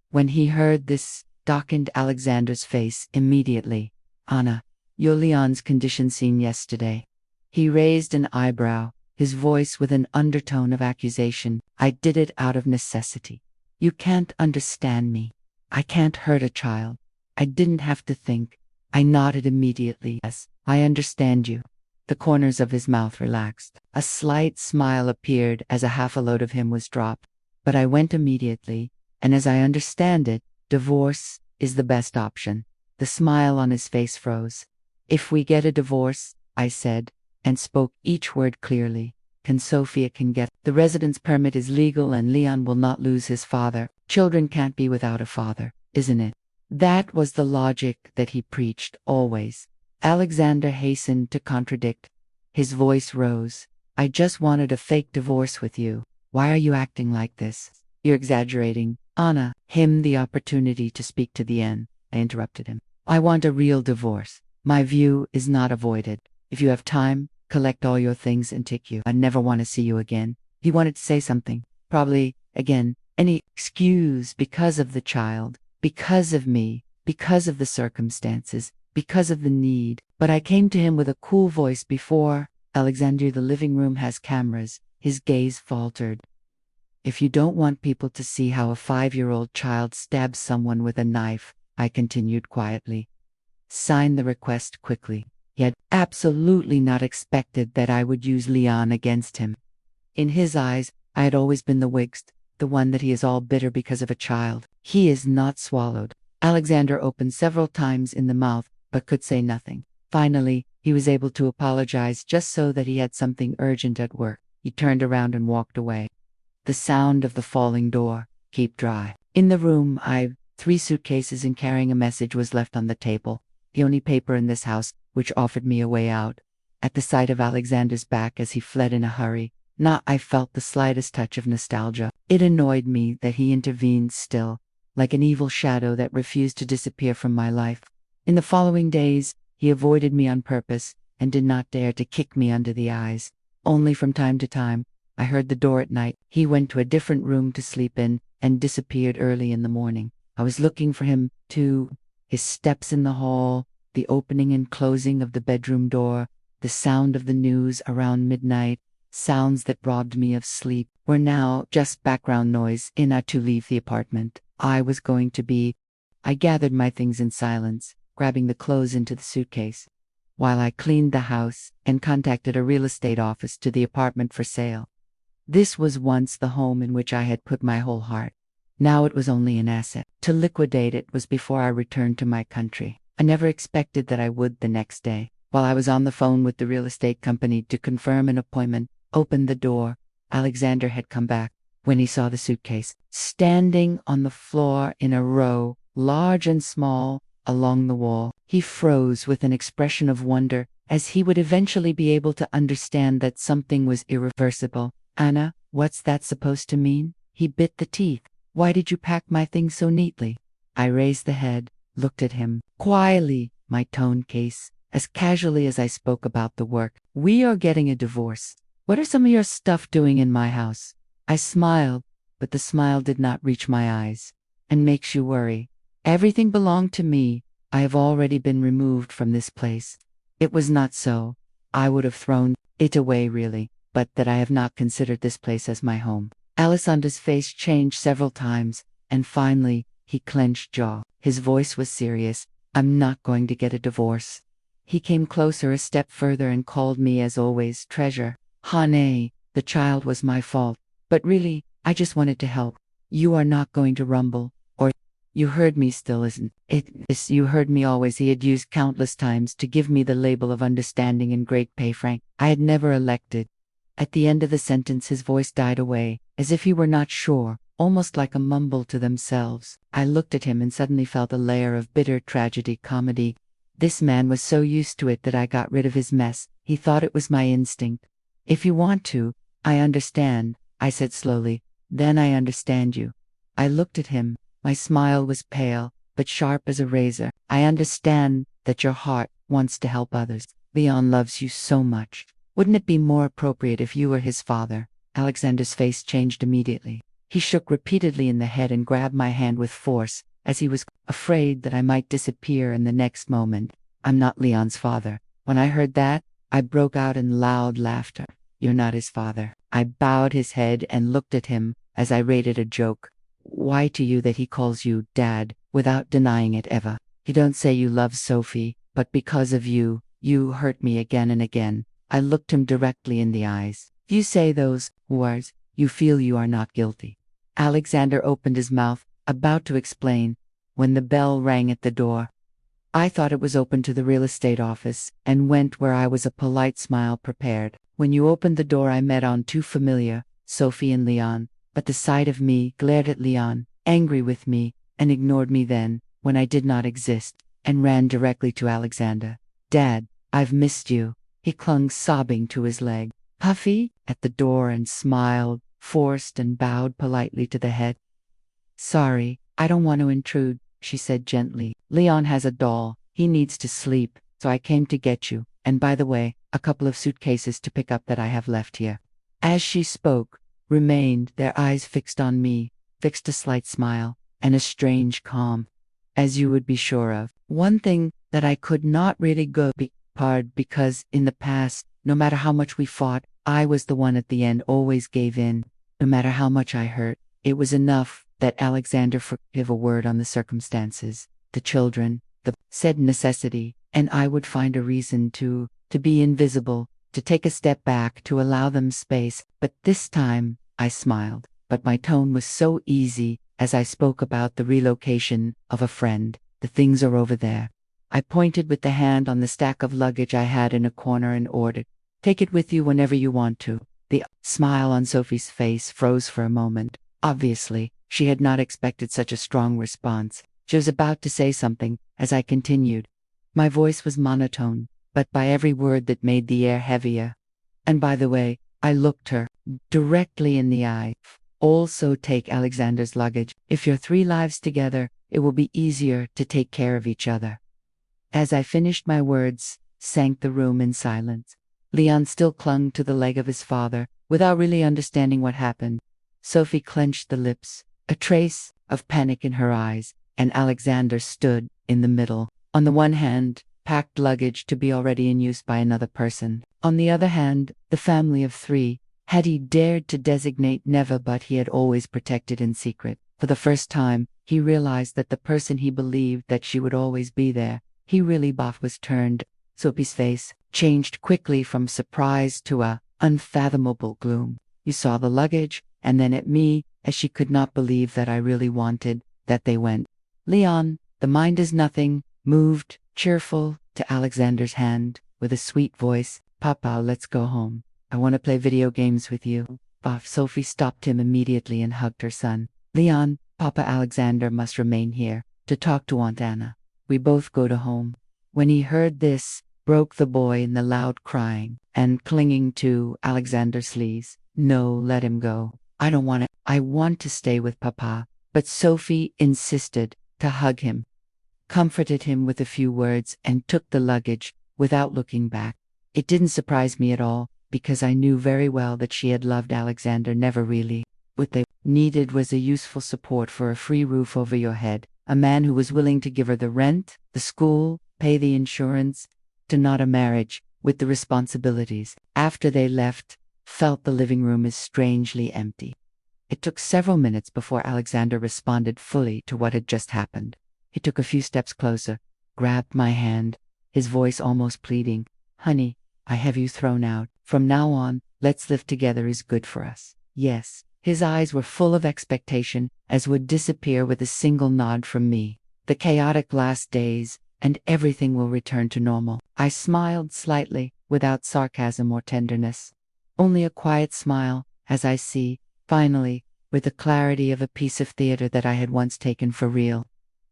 When he heard this, darkened Alexander's face immediately. Anna, your Leon's condition seen yesterday. He raised an eyebrow, his voice with an undertone of accusation. I did it out of necessity. You can't understand me. I can't hurt a child. I didn't have to think. I nodded immediately. Yes, I understand you. The corners of his mouth relaxed. A slight smile appeared as a half a load of him was dropped. But I went immediately, and as I understand it, divorce is the best option. The smile on his face froze. If we get a divorce, I said, and spoke each word clearly, Sophia can get the residence permit is legal, and Leon will not lose his father. Children can't be without a father, isn't it? That was the logic that he preached always. Alexander hastened to contradict. His voice rose. I just wanted a fake divorce with you. Why are you acting like this? You're exaggerating. Anna, him the opportunity to speak to the end. I interrupted him. I want a real divorce. My view is not avoided. If you have time, collect all your things and take you. I never want to see you again. He wanted to say something. Probably, again, any excuse because of the child, because of me, because of the circumstances, because of the need. But I came to him with a cool voice before. Alexander, the living room has cameras. His gaze faltered. If you don't want people to see how a 5-year-old child stabs someone with a knife, I continued quietly, sign the request quickly. He had absolutely not expected that I would use Leon against him. In his eyes, I had always been the weakest, the one that he is all bitter because of a child. He is not swallowed. Alexander opened several times in the mouth, but could say nothing. Finally, he was able to apologize just so that he had something urgent at work. He turned around and walked away. The sound of the falling door. Keep dry. In the room, 3 suitcases and carrying a message was left on the table. The only paper in this house which offered me a way out. At the sight of Alexander's back as he fled in a hurry, I felt the slightest touch of nostalgia. It annoyed me that he intervened still, like an evil shadow that refused to disappear from my life. In the following days, he avoided me on purpose and did not dare to kick me under the eyes. Only from time to time, I heard the door at night. He went to a different room to sleep in and disappeared early in the morning. I was looking for him, too. His steps in the hall, the opening and closing of the bedroom door, the sound of the news around midnight, sounds that robbed me of sleep, were now just background noise to leave the apartment. I gathered my things in silence, grabbing the clothes into the suitcase, while I cleaned the house and contacted a real estate office to the apartment for sale. This was once the home in which I had put my whole heart. Now it was only an asset. To liquidate it was before I returned to my country. I never expected that I would the next day. While I was on the phone with the real estate company to confirm an appointment, opened the door, Alexander had come back. When he saw the suitcase, standing on the floor in a row, large and small, along the wall, he froze with an expression of wonder, as he would eventually be able to understand that something was irreversible. Anna, what's that supposed to mean? He bit the teeth. Why did you pack my things so neatly? I raised the head, looked at him, quietly, my tone as casually as I spoke about the work. We are getting a divorce. What are some of your stuff doing in my house? I smiled, but the smile did not reach my eyes. And makes you worry. Everything belonged to me. I have already been removed from this place. It was not so. I would have thrown it away really, but that I have not considered this place as my home. Alexander's face changed several times, and finally, he clenched jaw. His voice was serious. I'm not going to get a divorce. He came closer a step further and called me, as always, treasure. Honey, the child was my fault. But really, I just wanted to help. You are not going to rumble, or you heard me still, isn't it? You heard me always. He had used countless times to give me the label of understanding and great pay Frank. I had never elected. At the end of the sentence his voice died away, as if he were not sure, almost like a mumble to themselves. I looked at him and suddenly felt a layer of bitter tragedy comedy. This man was so used to it that I got rid of his mess. He thought it was my instinct. If you want to, I understand, I said slowly. Then I understand you. I looked at him. My smile was pale, but sharp as a razor. I understand that your heart wants to help others. Leon loves you so much. Wouldn't it be more appropriate if you were his father? Alexander's face changed immediately. He shook repeatedly in the head and grabbed my hand with force, as he was afraid that I might disappear in the next moment. I'm not Leon's father. When I heard that, I broke out in loud laughter. You're not his father. I bowed his head and looked at him, as I rated a joke. Why to you that he calls you Dad, without denying it ever? You don't say you love Sophie, but because of you, you hurt me again and again. I looked him directly in the eyes. If you say those words, you feel you are not guilty. Alexander opened his mouth, about to explain, when the bell rang at the door. I thought it was open to the real estate office, and went where I was, a polite smile prepared. When you opened the door I met on too familiar, Sophie and Leon, but the sight of me glared at Leon, angry with me, and ignored me then, when I did not exist, and ran directly to Alexander. Dad, I've missed you. He clung sobbing to his leg. Puffy, at the door, and smiled, forced, and bowed politely to the head. Sorry, I don't want to intrude, she said gently. Leon has a doll. He needs to sleep, so I came to get you. And by the way, a couple of suitcases to pick up that I have left here. As she spoke, remained, their eyes fixed on me, fixed a slight smile, and a strange calm. As you would be sure of. One thing that I could not really go hard, because in the past, no matter how much we fought, I was the one at the end always gave in. No matter how much I hurt, it was enough that Alexander forgive a word on the circumstances, the children, the said necessity, and I would find a reason to be invisible, to take a step back, to allow them space. But this time, I smiled. but my tone was so easy as I spoke about the relocation of a friend. The things are over there. I pointed with the hand on the stack of luggage I had in a corner and ordered, "Take it with you whenever you want to." The smile on Sophie's face froze for a moment. Obviously, she had not expected such a strong response. She was about to say something as I continued. My voice was monotone, but by every word that made the air heavier. "And by the way," I looked her directly in the eye, "also take Alexander's luggage. If you're 3 lives together, it will be easier to take care of each other." As I finished my words, sank the room in silence. Leon still clung to the leg of his father, without really understanding what happened. Sophie clenched the lips, a trace of panic in her eyes, and Alexander stood in the middle. On the one hand, packed luggage to be already in use by another person. On the other hand, the family of 3. Had he dared to designate Neva, but he had always protected in secret. For the first time, he realized that the person he believed that she would always be there, he really was turned. Sophie's face changed quickly from surprise to a unfathomable gloom. You saw the luggage, and then at me, as she could not believe that I really wanted that they went. Leon, the mind is nothing, moved, cheerful, to Alexander's hand, with a sweet voice. "Papa, let's go home. I want to play video games with you." Sophie stopped him immediately and hugged her son. "Leon, Papa Alexander must remain here to talk to Aunt Anna. We both go to home." When he heard this, broke the boy in the loud crying and clinging to Alexander's sleeves. "No, let him go. I don't want to. I want to stay with Papa." But Sophie insisted to hug him, comforted him with a few words, and took the luggage without looking back. It didn't surprise me at all, because I knew very well that she had loved Alexander never really. What they needed was a useful support for a free roof over your head, a man who was willing to give her the rent, the school, pay the insurance, to not a marriage, with the responsibilities. After they left, felt the living room is strangely empty. It took several minutes before Alexander responded fully to what had just happened. He took a few steps closer, grabbed my hand, his voice almost pleading. "Honey, I have you thrown out. From now on, let's live together is good for us." Yes, his eyes were full of expectation, as would disappear with a single nod from me. The chaotic last days, and everything will return to normal. I smiled slightly, without sarcasm or tenderness. Only a quiet smile, as I see, finally, with the clarity of a piece of theater that I had once taken for real.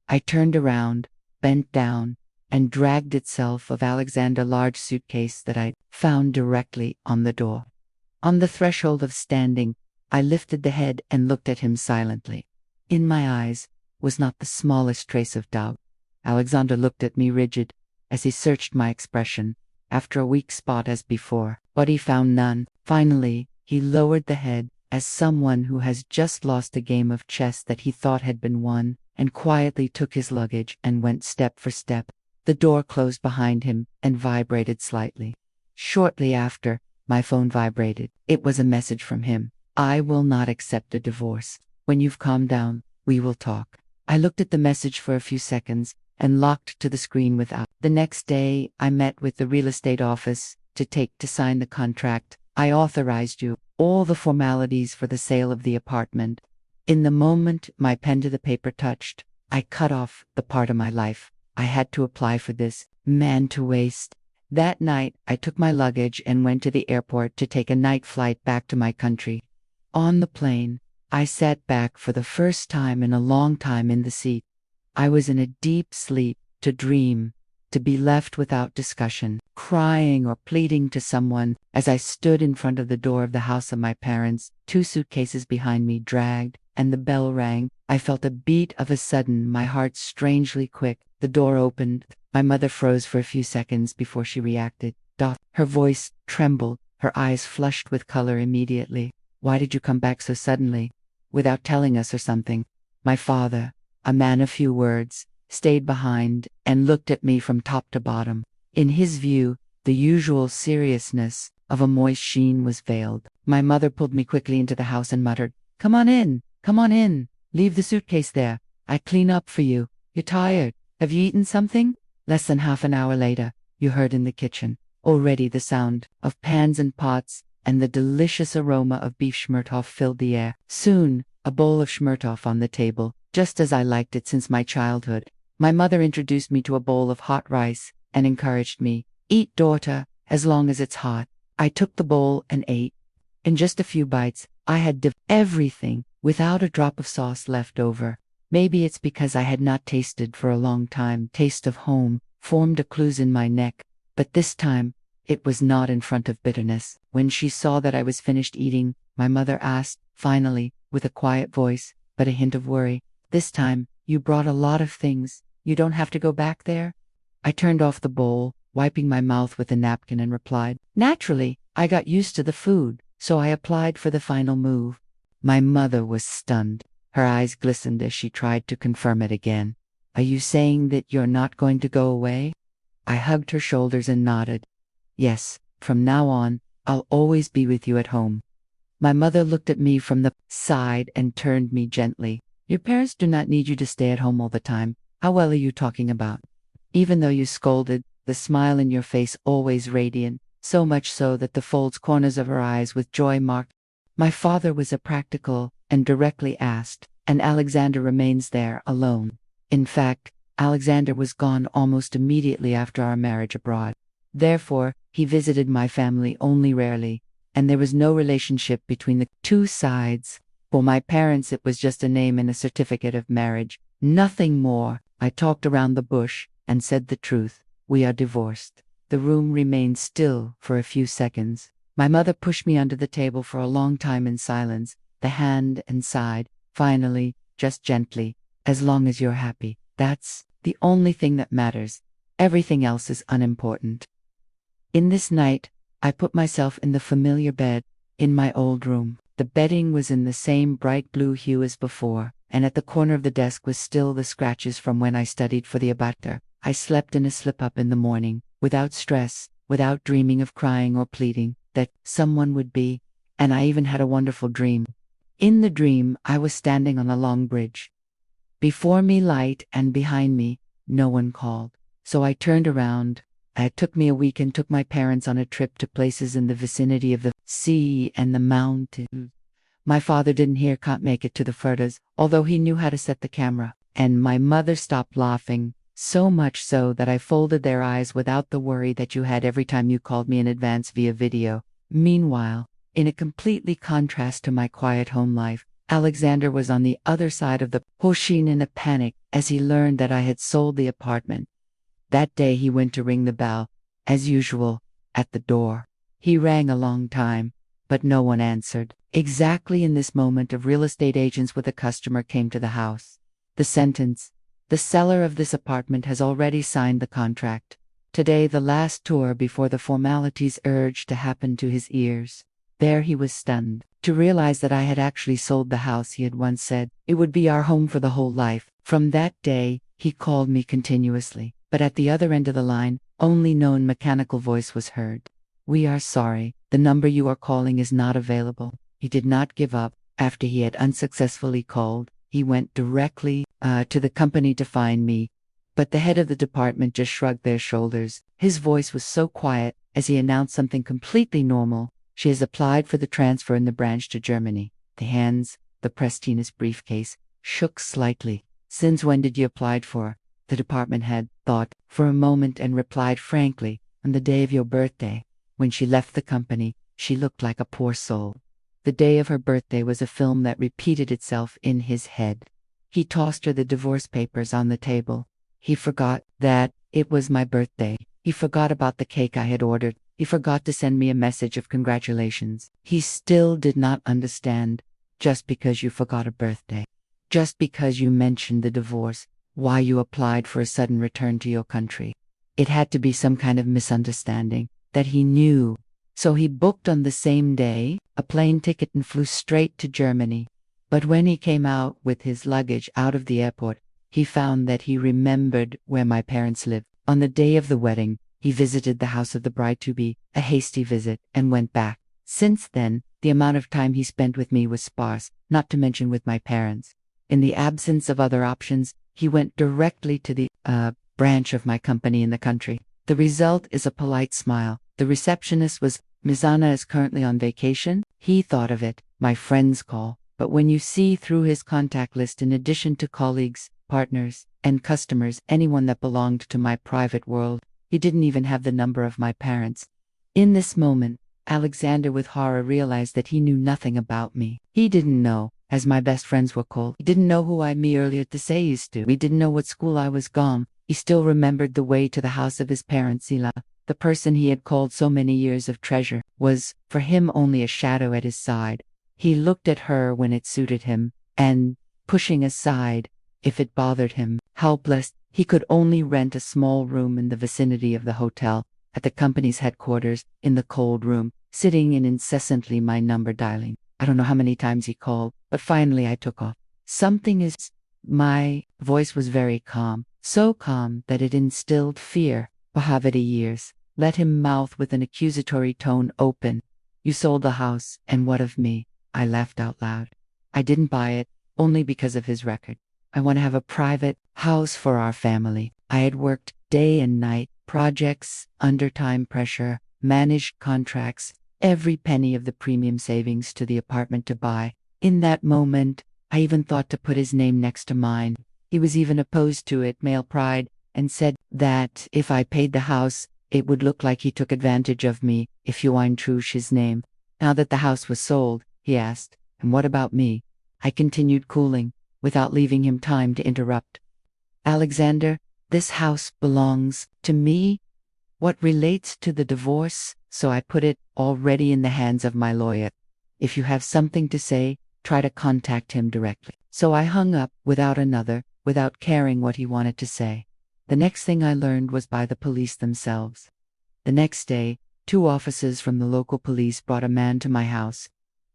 I turned around, bent down, and dragged itself of Alexander's large suitcase that I found directly on the door. On the threshold of standing, I lifted the head and looked at him silently. In my eyes was not the smallest trace of doubt. Alexander looked at me rigid, as he searched my expression, after a weak spot as before, but he found none. Finally, he lowered the head, as someone who has just lost a game of chess that he thought had been won, and quietly took his luggage and went step for step. The door closed behind him and vibrated slightly. Shortly after, my phone vibrated. It was a message from him. "I will not accept a divorce. When you've calmed down, we will talk." I looked at the message for a few seconds and locked to the screen without. The next day, I met with the real estate office to sign the contract. "I authorized you all the formalities for the sale of the apartment." In the moment my pen to the paper touched, I cut off the part of my life I had to apply for this man to waste. That night, I took my luggage and went to the airport to take a night flight back to my country. On the plane, I sat back for the first time in a long time in the seat. I was in a deep sleep, to dream, to be left without discussion, crying or pleading to someone as I stood in front of the door of the house of my parents, 2 suitcases behind me dragged, and the bell rang. I felt a beat of a sudden, my heart strangely quick. The door opened. My mother froze for a few seconds before she reacted. Her voice trembled, her eyes flushed with color immediately. "Why did you come back so suddenly? Without telling us or something?" My father, a man of few words, stayed behind and looked at me from top to bottom. In his view, the usual seriousness of a moist sheen was veiled. My mother pulled me quickly into the house and muttered, Come on in. Leave the suitcase there. I clean up for you. You're tired. Have you eaten something?" Less than half an hour later, you heard in the kitchen, already the sound of pans and pots, and the delicious aroma of beef schmerthoff filled the air. Soon, a bowl of schmerthoff on the table, just as I liked it since my childhood. My mother introduced me to a bowl of hot rice and encouraged me, "Eat, daughter, as long as it's hot." I took the bowl and ate. In just a few bites, I had everything, without a drop of sauce left over. Maybe it's because I had not tasted for a long time. Taste of home formed a clues in my neck, but this time, it was not in front of bitterness. When she saw that I was finished eating, my mother asked, finally, with a quiet voice, but a hint of worry, "This time, you brought a lot of things. You don't have to go back there?" I turned off the bowl, wiping my mouth with a napkin, and replied, "Naturally, I got used to the food, so I applied for the final move." My mother was stunned. Her eyes glistened as she tried to confirm it again. "Are you saying that you're not going to go away?" I hugged her shoulders and nodded. "Yes, from now on, I'll always be with you at home." My mother looked at me from the side and turned me gently. "Your parents do not need you to stay at home all the time. How well are you talking about?" Even though you scolded, the smile in your face always radiant, so much so that the folds corners of her eyes with joy marked. My father was a practical and directly asked, and Alexander remains there alone. In fact, Alexander was gone almost immediately after our marriage abroad. Therefore, he visited my family only rarely, and there was no relationship between the two sides. For my parents, it was just a name and a certificate of marriage, nothing more. I talked around the bush and said the truth. We are divorced. The room remained still for a few seconds. My mother pushed me under the table for a long time in silence, the hand, and sighed, finally, just gently, "As long as you're happy, that's the only thing that matters. Everything else is unimportant." In this night, I put myself in the familiar bed in my old room. The bedding was in the same bright blue hue as before, and at the corner of the desk was still the scratches from when I studied for the abater. I slept in a slip-up in the morning, without stress, without dreaming of crying or pleading that someone would be, and I even had a wonderful dream. In the dream, I was standing on a long bridge. Before me light, and behind me, no one called. So I turned around. It took me a week and took my parents on a trip to places in the vicinity of the sea and the mountains. My father can't make it to the photos, although he knew how to set the camera. And my mother stopped laughing, so much so that I folded their eyes without the worry that you had every time you called me in advance via video. Meanwhile, in a completely contrast to my quiet home life, Alexander was on the other side of the ocean in a panic as he learned that I had sold the apartment. That day he went to ring the bell, as usual, at the door. He rang a long time, but no one answered. Exactly in this moment, of real estate agents with a customer came to the house. The sentence, "The seller of this apartment has already signed the contract." Today, the last tour before the formalities urged to happen to his ears. There he was stunned to realize that I had actually sold the house he had once said it would be our home for the whole life. From that day, he called me continuously, but at the other end of the line, only known mechanical voice was heard. "We are sorry, the number you are calling is not available." He did not give up. After he had unsuccessfully called, he went directly to the company to find me. But the head of the department just shrugged their shoulders. His voice was so quiet as he announced something completely normal. "She has applied for the transfer in the branch to Germany." The hands, the Prestinas briefcase, shook slightly. "Since when did you apply for?" The department head thought for a moment and replied frankly, "On the day of your birthday." When she left the company, she looked like a poor soul. The day of her birthday was a film that repeated itself in his head. He tossed her the divorce papers on the table. He forgot that it was my birthday. He forgot about the cake I had ordered. He forgot to send me a message of congratulations. He still did not understand. Just because you forgot a birthday, just because you mentioned the divorce, why you applied for a sudden return to your country. It had to be some kind of misunderstanding that he knew. So he booked on the same day a plane ticket and flew straight to Germany. But when he came out with his luggage out of the airport, he found that he remembered where my parents lived. On the day of the wedding, he visited the house of the bride-to-be, a hasty visit, and went back. Since then, the amount of time he spent with me was sparse, not to mention with my parents. In the absence of other options, he went directly to the branch of my company in the country. The result is a polite smile. The receptionist was Miss Anna is currently on vacation? He thought of it, my friend's call. But when you see through his contact list, in addition to colleagues, partners, and customers, anyone that belonged to my private world, he didn't even have the number of my parents. In this moment, Alexander with horror realized that he knew nothing about me. He didn't know, as my best friends were called. He didn't know who I me earlier to say used to. He didn't know what school I was gone. He still remembered the way to the house of his parents. Sila, the person he had called so many years of treasure, was, for him, only a shadow at his side. He looked at her when it suited him, and, pushing aside, if it bothered him, helpless, he could only rent a small room in the vicinity of the hotel, at the company's headquarters, in the cold room, sitting in incessantly my number dialing. I don't know how many times he called, but finally I took off. Something is... My voice was very calm, so calm that it instilled fear. Pahavati years. Let him mouth with an accusatory tone open. You sold the house, and what of me? I laughed out loud. I didn't buy it, only because of his record. I want to have a private house for our family. I had worked day and night, projects, under time pressure, managed contracts, every penny of the premium savings to the apartment to buy. In that moment, I even thought to put his name next to mine. He was even opposed to it, male pride, and said that if I paid the house, it would look like he took advantage of me, if you ain't true's his name. Now that the house was sold, he asked, and what about me? I continued cooling, without leaving him time to interrupt. Alexander, this house belongs to me. What relates to the divorce, so I put it already in the hands of my lawyer. If you have something to say, try to contact him directly. So I hung up without caring what he wanted to say. The next thing I learned was by the police themselves. The next day, 2 officers from the local police brought a man to my house.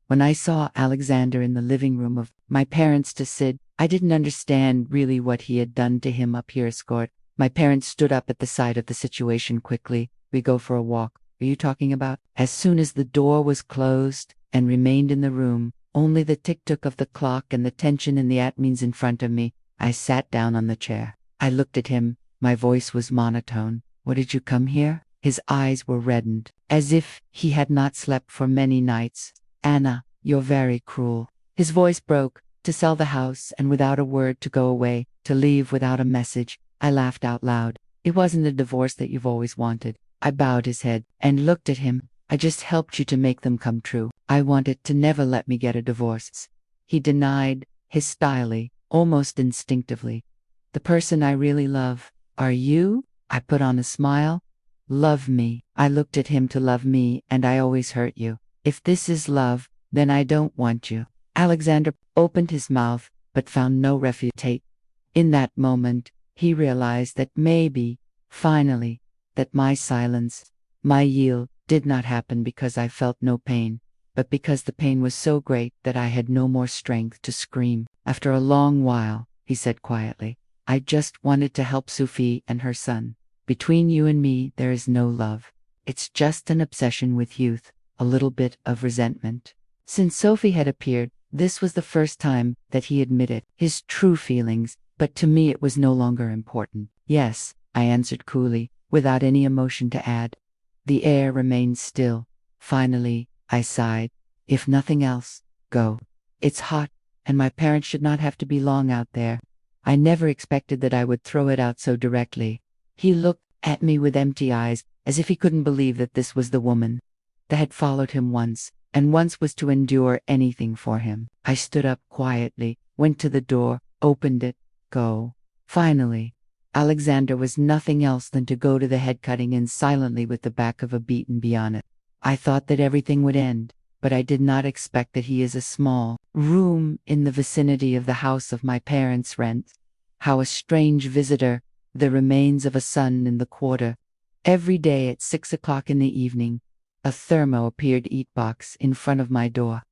When I saw Alexander in the living room of my parents to Sid, I didn't understand really what he had done to him up here escort. My parents stood up at the sight of the situation quickly. We go for a walk. Are you talking about? As soon as the door was closed and remained in the room, only the tick-tock of the clock and the tension in the admins in front of me, I sat down on the chair. I looked at him. My voice was monotone. What did you come here? His eyes were reddened, as if he had not slept for many nights. Anna, you're very cruel. His voice broke. To sell the house, and without a word to go away, to leave without a message. I laughed out loud. It wasn't the divorce that you've always wanted. I bowed his head, and looked at him. I just helped you to make them come true. I wanted to never let me get a divorce. He denied, hysterially, almost instinctively. The person I really love. Are you? I put on a smile. Love me. I looked at him to love me, and I always hurt you. If this is love, then I don't want you. Alexander opened his mouth, but found no refutation. In that moment, he realized that maybe, finally, that my silence, my yield, did not happen because I felt no pain, but because the pain was so great that I had no more strength to scream. After a long while, he said quietly, I just wanted to help Sophie and her son. Between you and me, there is no love. It's just an obsession with youth, a little bit of resentment. Since Sophie had appeared, this was the first time that he admitted his true feelings, but to me it was no longer important. Yes, I answered coolly, without any emotion to add. The air remained still. Finally, I sighed. If nothing else, go. It's hot, and my parents should not have to be long out there. I never expected that I would throw it out so directly. He looked at me with empty eyes, as if he couldn't believe that this was the woman that had followed him once, and once was to endure anything for him. I stood up quietly, went to the door, opened it, go. Finally, Alexander was nothing else than to go to the head cutting in silently with the back of a beaten beyond it. I thought that everything would end, but I did not expect that he is a small room in the vicinity of the house of my parents' rent. How a strange visitor, the remains of a son in the quarter. Every day at 6 o'clock in the evening, a thermo appeared eat box in front of my door.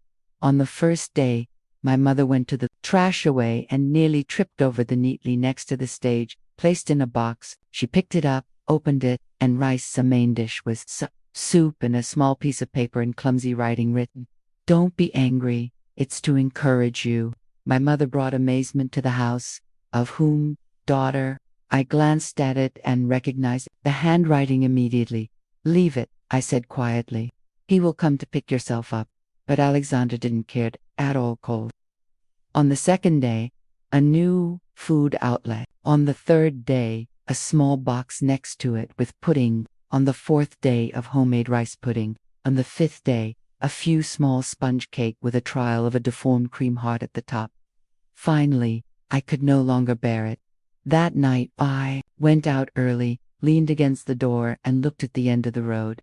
On the first day, my mother went to the trash away and nearly tripped over the neatly next to the stage, placed in a box. She picked it up, opened it, and rice, a main dish, was soup and a small piece of paper in clumsy writing written, Don't be angry, it's to encourage you. My mother brought amazement to the house. Of whom, daughter? I glanced at it and recognized the handwriting immediately. Leave it, I said quietly. He will come to pick yourself up. But Alexander didn't care at all cold. On the second day, a new food outlet. On the third day, a small box next to it with pudding. On the fourth day of homemade rice pudding. On the fifth day, a few small sponge cake with a trial of a deformed cream heart at the top. Finally, I could no longer bear it. That night, I went out early, leaned against the door, and looked at the end of the road.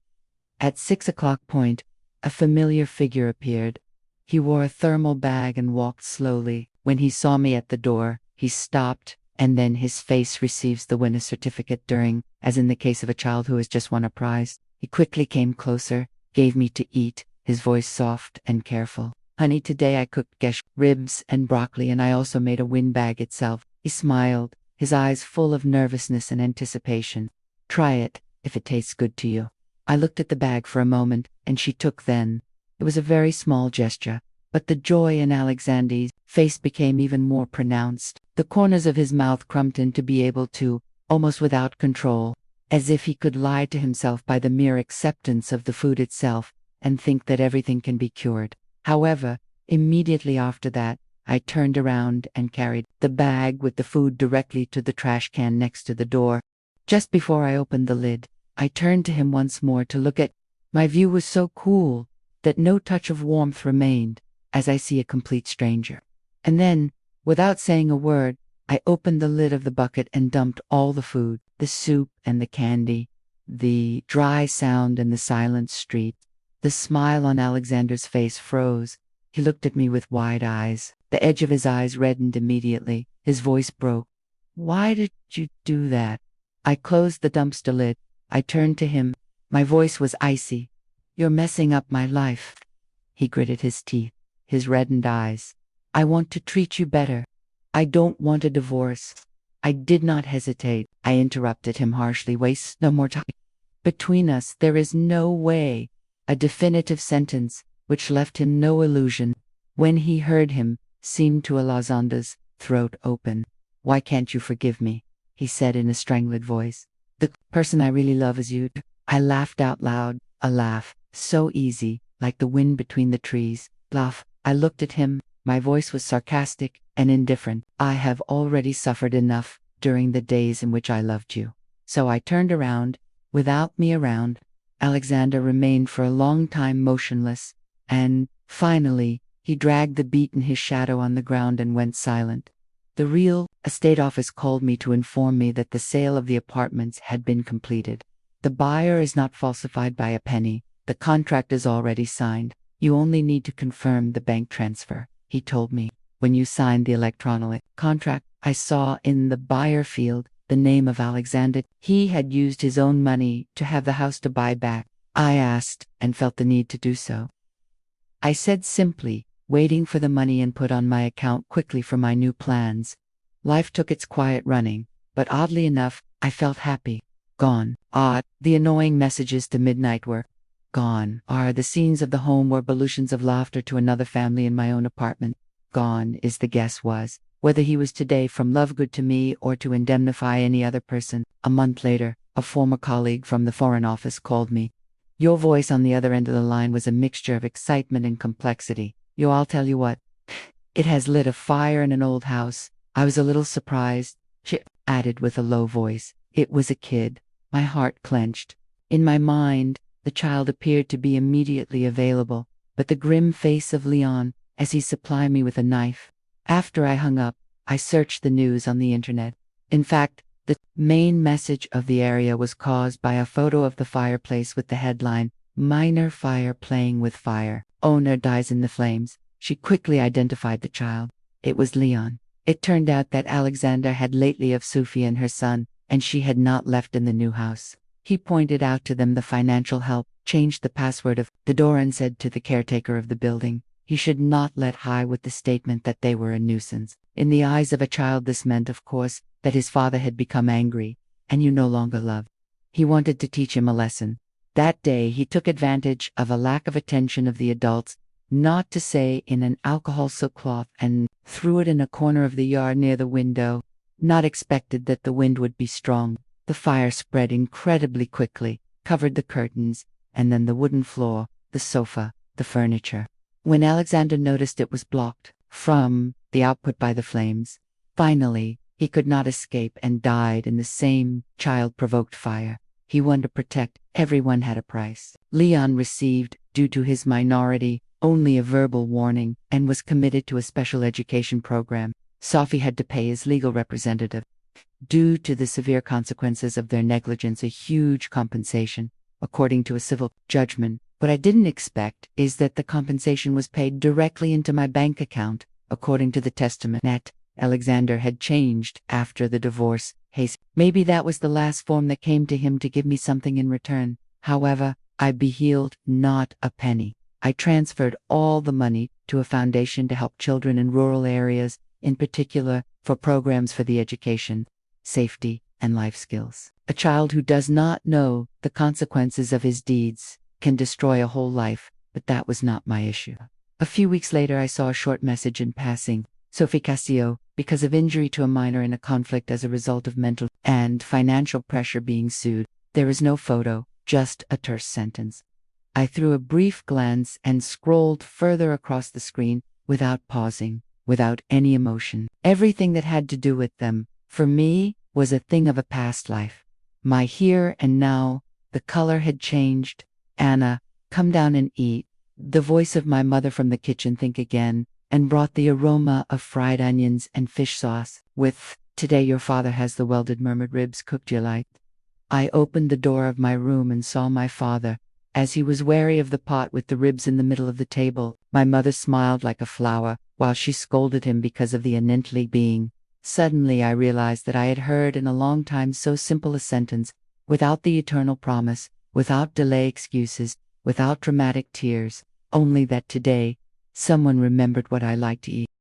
At 6 o'clock point, a familiar figure appeared. He wore a thermal bag and walked slowly. When he saw me at the door, he stopped, and then his face receives the winner's certificate during, as in the case of a child who has just won a prize. He quickly came closer, gave me to eat, his voice soft and careful. Honey, today I cooked gesh, ribs and broccoli, and I also made a windbag itself. He smiled, his eyes full of nervousness and anticipation. Try it, if it tastes good to you. I looked at the bag for a moment, and she took then. It was a very small gesture, but the joy in Alexander's face became even more pronounced. The corners of his mouth crumped in to be able to, almost without control, as if he could lie to himself by the mere acceptance of the food itself, and think that everything can be cured. However, immediately after that, I turned around and carried the bag with the food directly to the trash can next to the door. Just before I opened the lid, I turned to him once more to look at. My view was so cool that no touch of warmth remained, as I see a complete stranger. And then, without saying a word, I opened the lid of the bucket and dumped all the food, the soup and the candy, the dry sound and the silent street. The smile on Alexander's face froze. He looked at me with wide eyes. The edge of his eyes reddened immediately. His voice broke. Why did you do that? I closed the dumpster lid. I turned to him. My voice was icy. You're messing up my life. He gritted his teeth, his reddened eyes. I want to treat you better. I don't want a divorce. I did not hesitate. I interrupted him harshly. Waste no more time. Between us, there is no way. A definitive sentence, which left him no illusion. When he heard him, seemed to Alexander's throat open. Why can't you forgive me? He said in a strangled voice. The person I really love is you. I laughed out loud, a laugh, so easy, like the wind between the trees. Laugh. I looked at him. My voice was sarcastic and indifferent. I have already suffered enough during the days in which I loved you. So I turned around, without me around. Alexander remained for a long time motionless, and, finally, he dragged the beat in his shadow on the ground and went silent. The real estate office called me to inform me that the sale of the apartments had been completed. The buyer is not falsified by a penny. The contract is already signed. You only need to confirm the bank transfer, he told me. When you signed the electronic contract, I saw in the buyer field the name of Alexander. He had used his own money to have the house to buy back. I asked, and felt the need to do so. I said simply, waiting for the money input on my account quickly for my new plans. Life took its quiet running, but oddly enough, I felt happy. Gone. The annoying messages to midnight were gone. The scenes of the home were allusions of laughter to another family in my own apartment. Gone is the guess was, whether he was today from Lovegood to me or to indemnify any other person. A month later, a former colleague from the Foreign Office called me. Your voice on the other end of the line was a mixture of excitement and complexity. I'll tell you what. It has lit a fire in an old house. I was a little surprised, she added with a low voice. It was a kid. My heart clenched. In my mind, the child appeared to be immediately available, but the grim face of Leon, as he supplied me with a knife. After I hung up, I searched the news on the internet. In fact, the main message of the area was caused by a photo of the fireplace with the headline, Minor fire playing with fire. Owner dies in the flames. She quickly identified the child. It was Leon. It turned out that Alexander had lately of Sophie and her son, and she had not left in the new house. He pointed out to them the financial help, changed the password of the door, and said to the caretaker of the building, he should not let high with the statement that they were a nuisance. In the eyes of a child, this meant, of course, that his father had become angry, and you no longer loved. He wanted to teach him a lesson. That day he took advantage of a lack of attention of the adults, not to say in an alcohol silk cloth, and threw it in a corner of the yard near the window. Not expected that the wind would be strong. The fire spread incredibly quickly, covered the curtains, and then the wooden floor, the sofa, the furniture. When Alexander noticed it was blocked from the output by the flames, finally, he could not escape and died in the same child-provoked fire. He wanted to protect. Everyone had a price. Leon received, due to his minority, only a verbal warning and was committed to a special education program. Sophie had to pay his legal representative, due to the severe consequences of their negligence, a huge compensation, according to a civil judgment. What I didn't expect is that the compensation was paid directly into my bank account, according to the testament that Alexander had changed after the divorce. Maybe that was the last form that came to him to give me something in return. However, I behealed not a penny. I transferred all the money to a foundation to help children in rural areas, in particular for programs for the education, safety, and life skills. A child who does not know the consequences of his deeds can destroy a whole life, but that was not my issue. A few weeks later, I saw a short message in passing. Sophie Castillo, because of injury to a minor in a conflict as a result of mental and financial pressure, being sued. There is no photo, just a terse sentence. I threw a brief glance and scrolled further across the screen without pausing, without any emotion. Everything that had to do with them, for me, was a thing of a past life. My here and now, the color had changed. Anna, come down and eat. The voice of my mother from the kitchen, think again, and brought the aroma of fried onions and fish sauce, with, today your father has the welded murmured ribs cooked you like. I opened the door of my room and saw my father, as he was wary of the pot with the ribs in the middle of the table. My mother smiled like a flower, while she scolded him because of the unintly being. Suddenly I realized that I had heard in a long time so simple a sentence, without the eternal promise, without delay excuses, without dramatic tears, only that today, someone remembered what I liked to eat.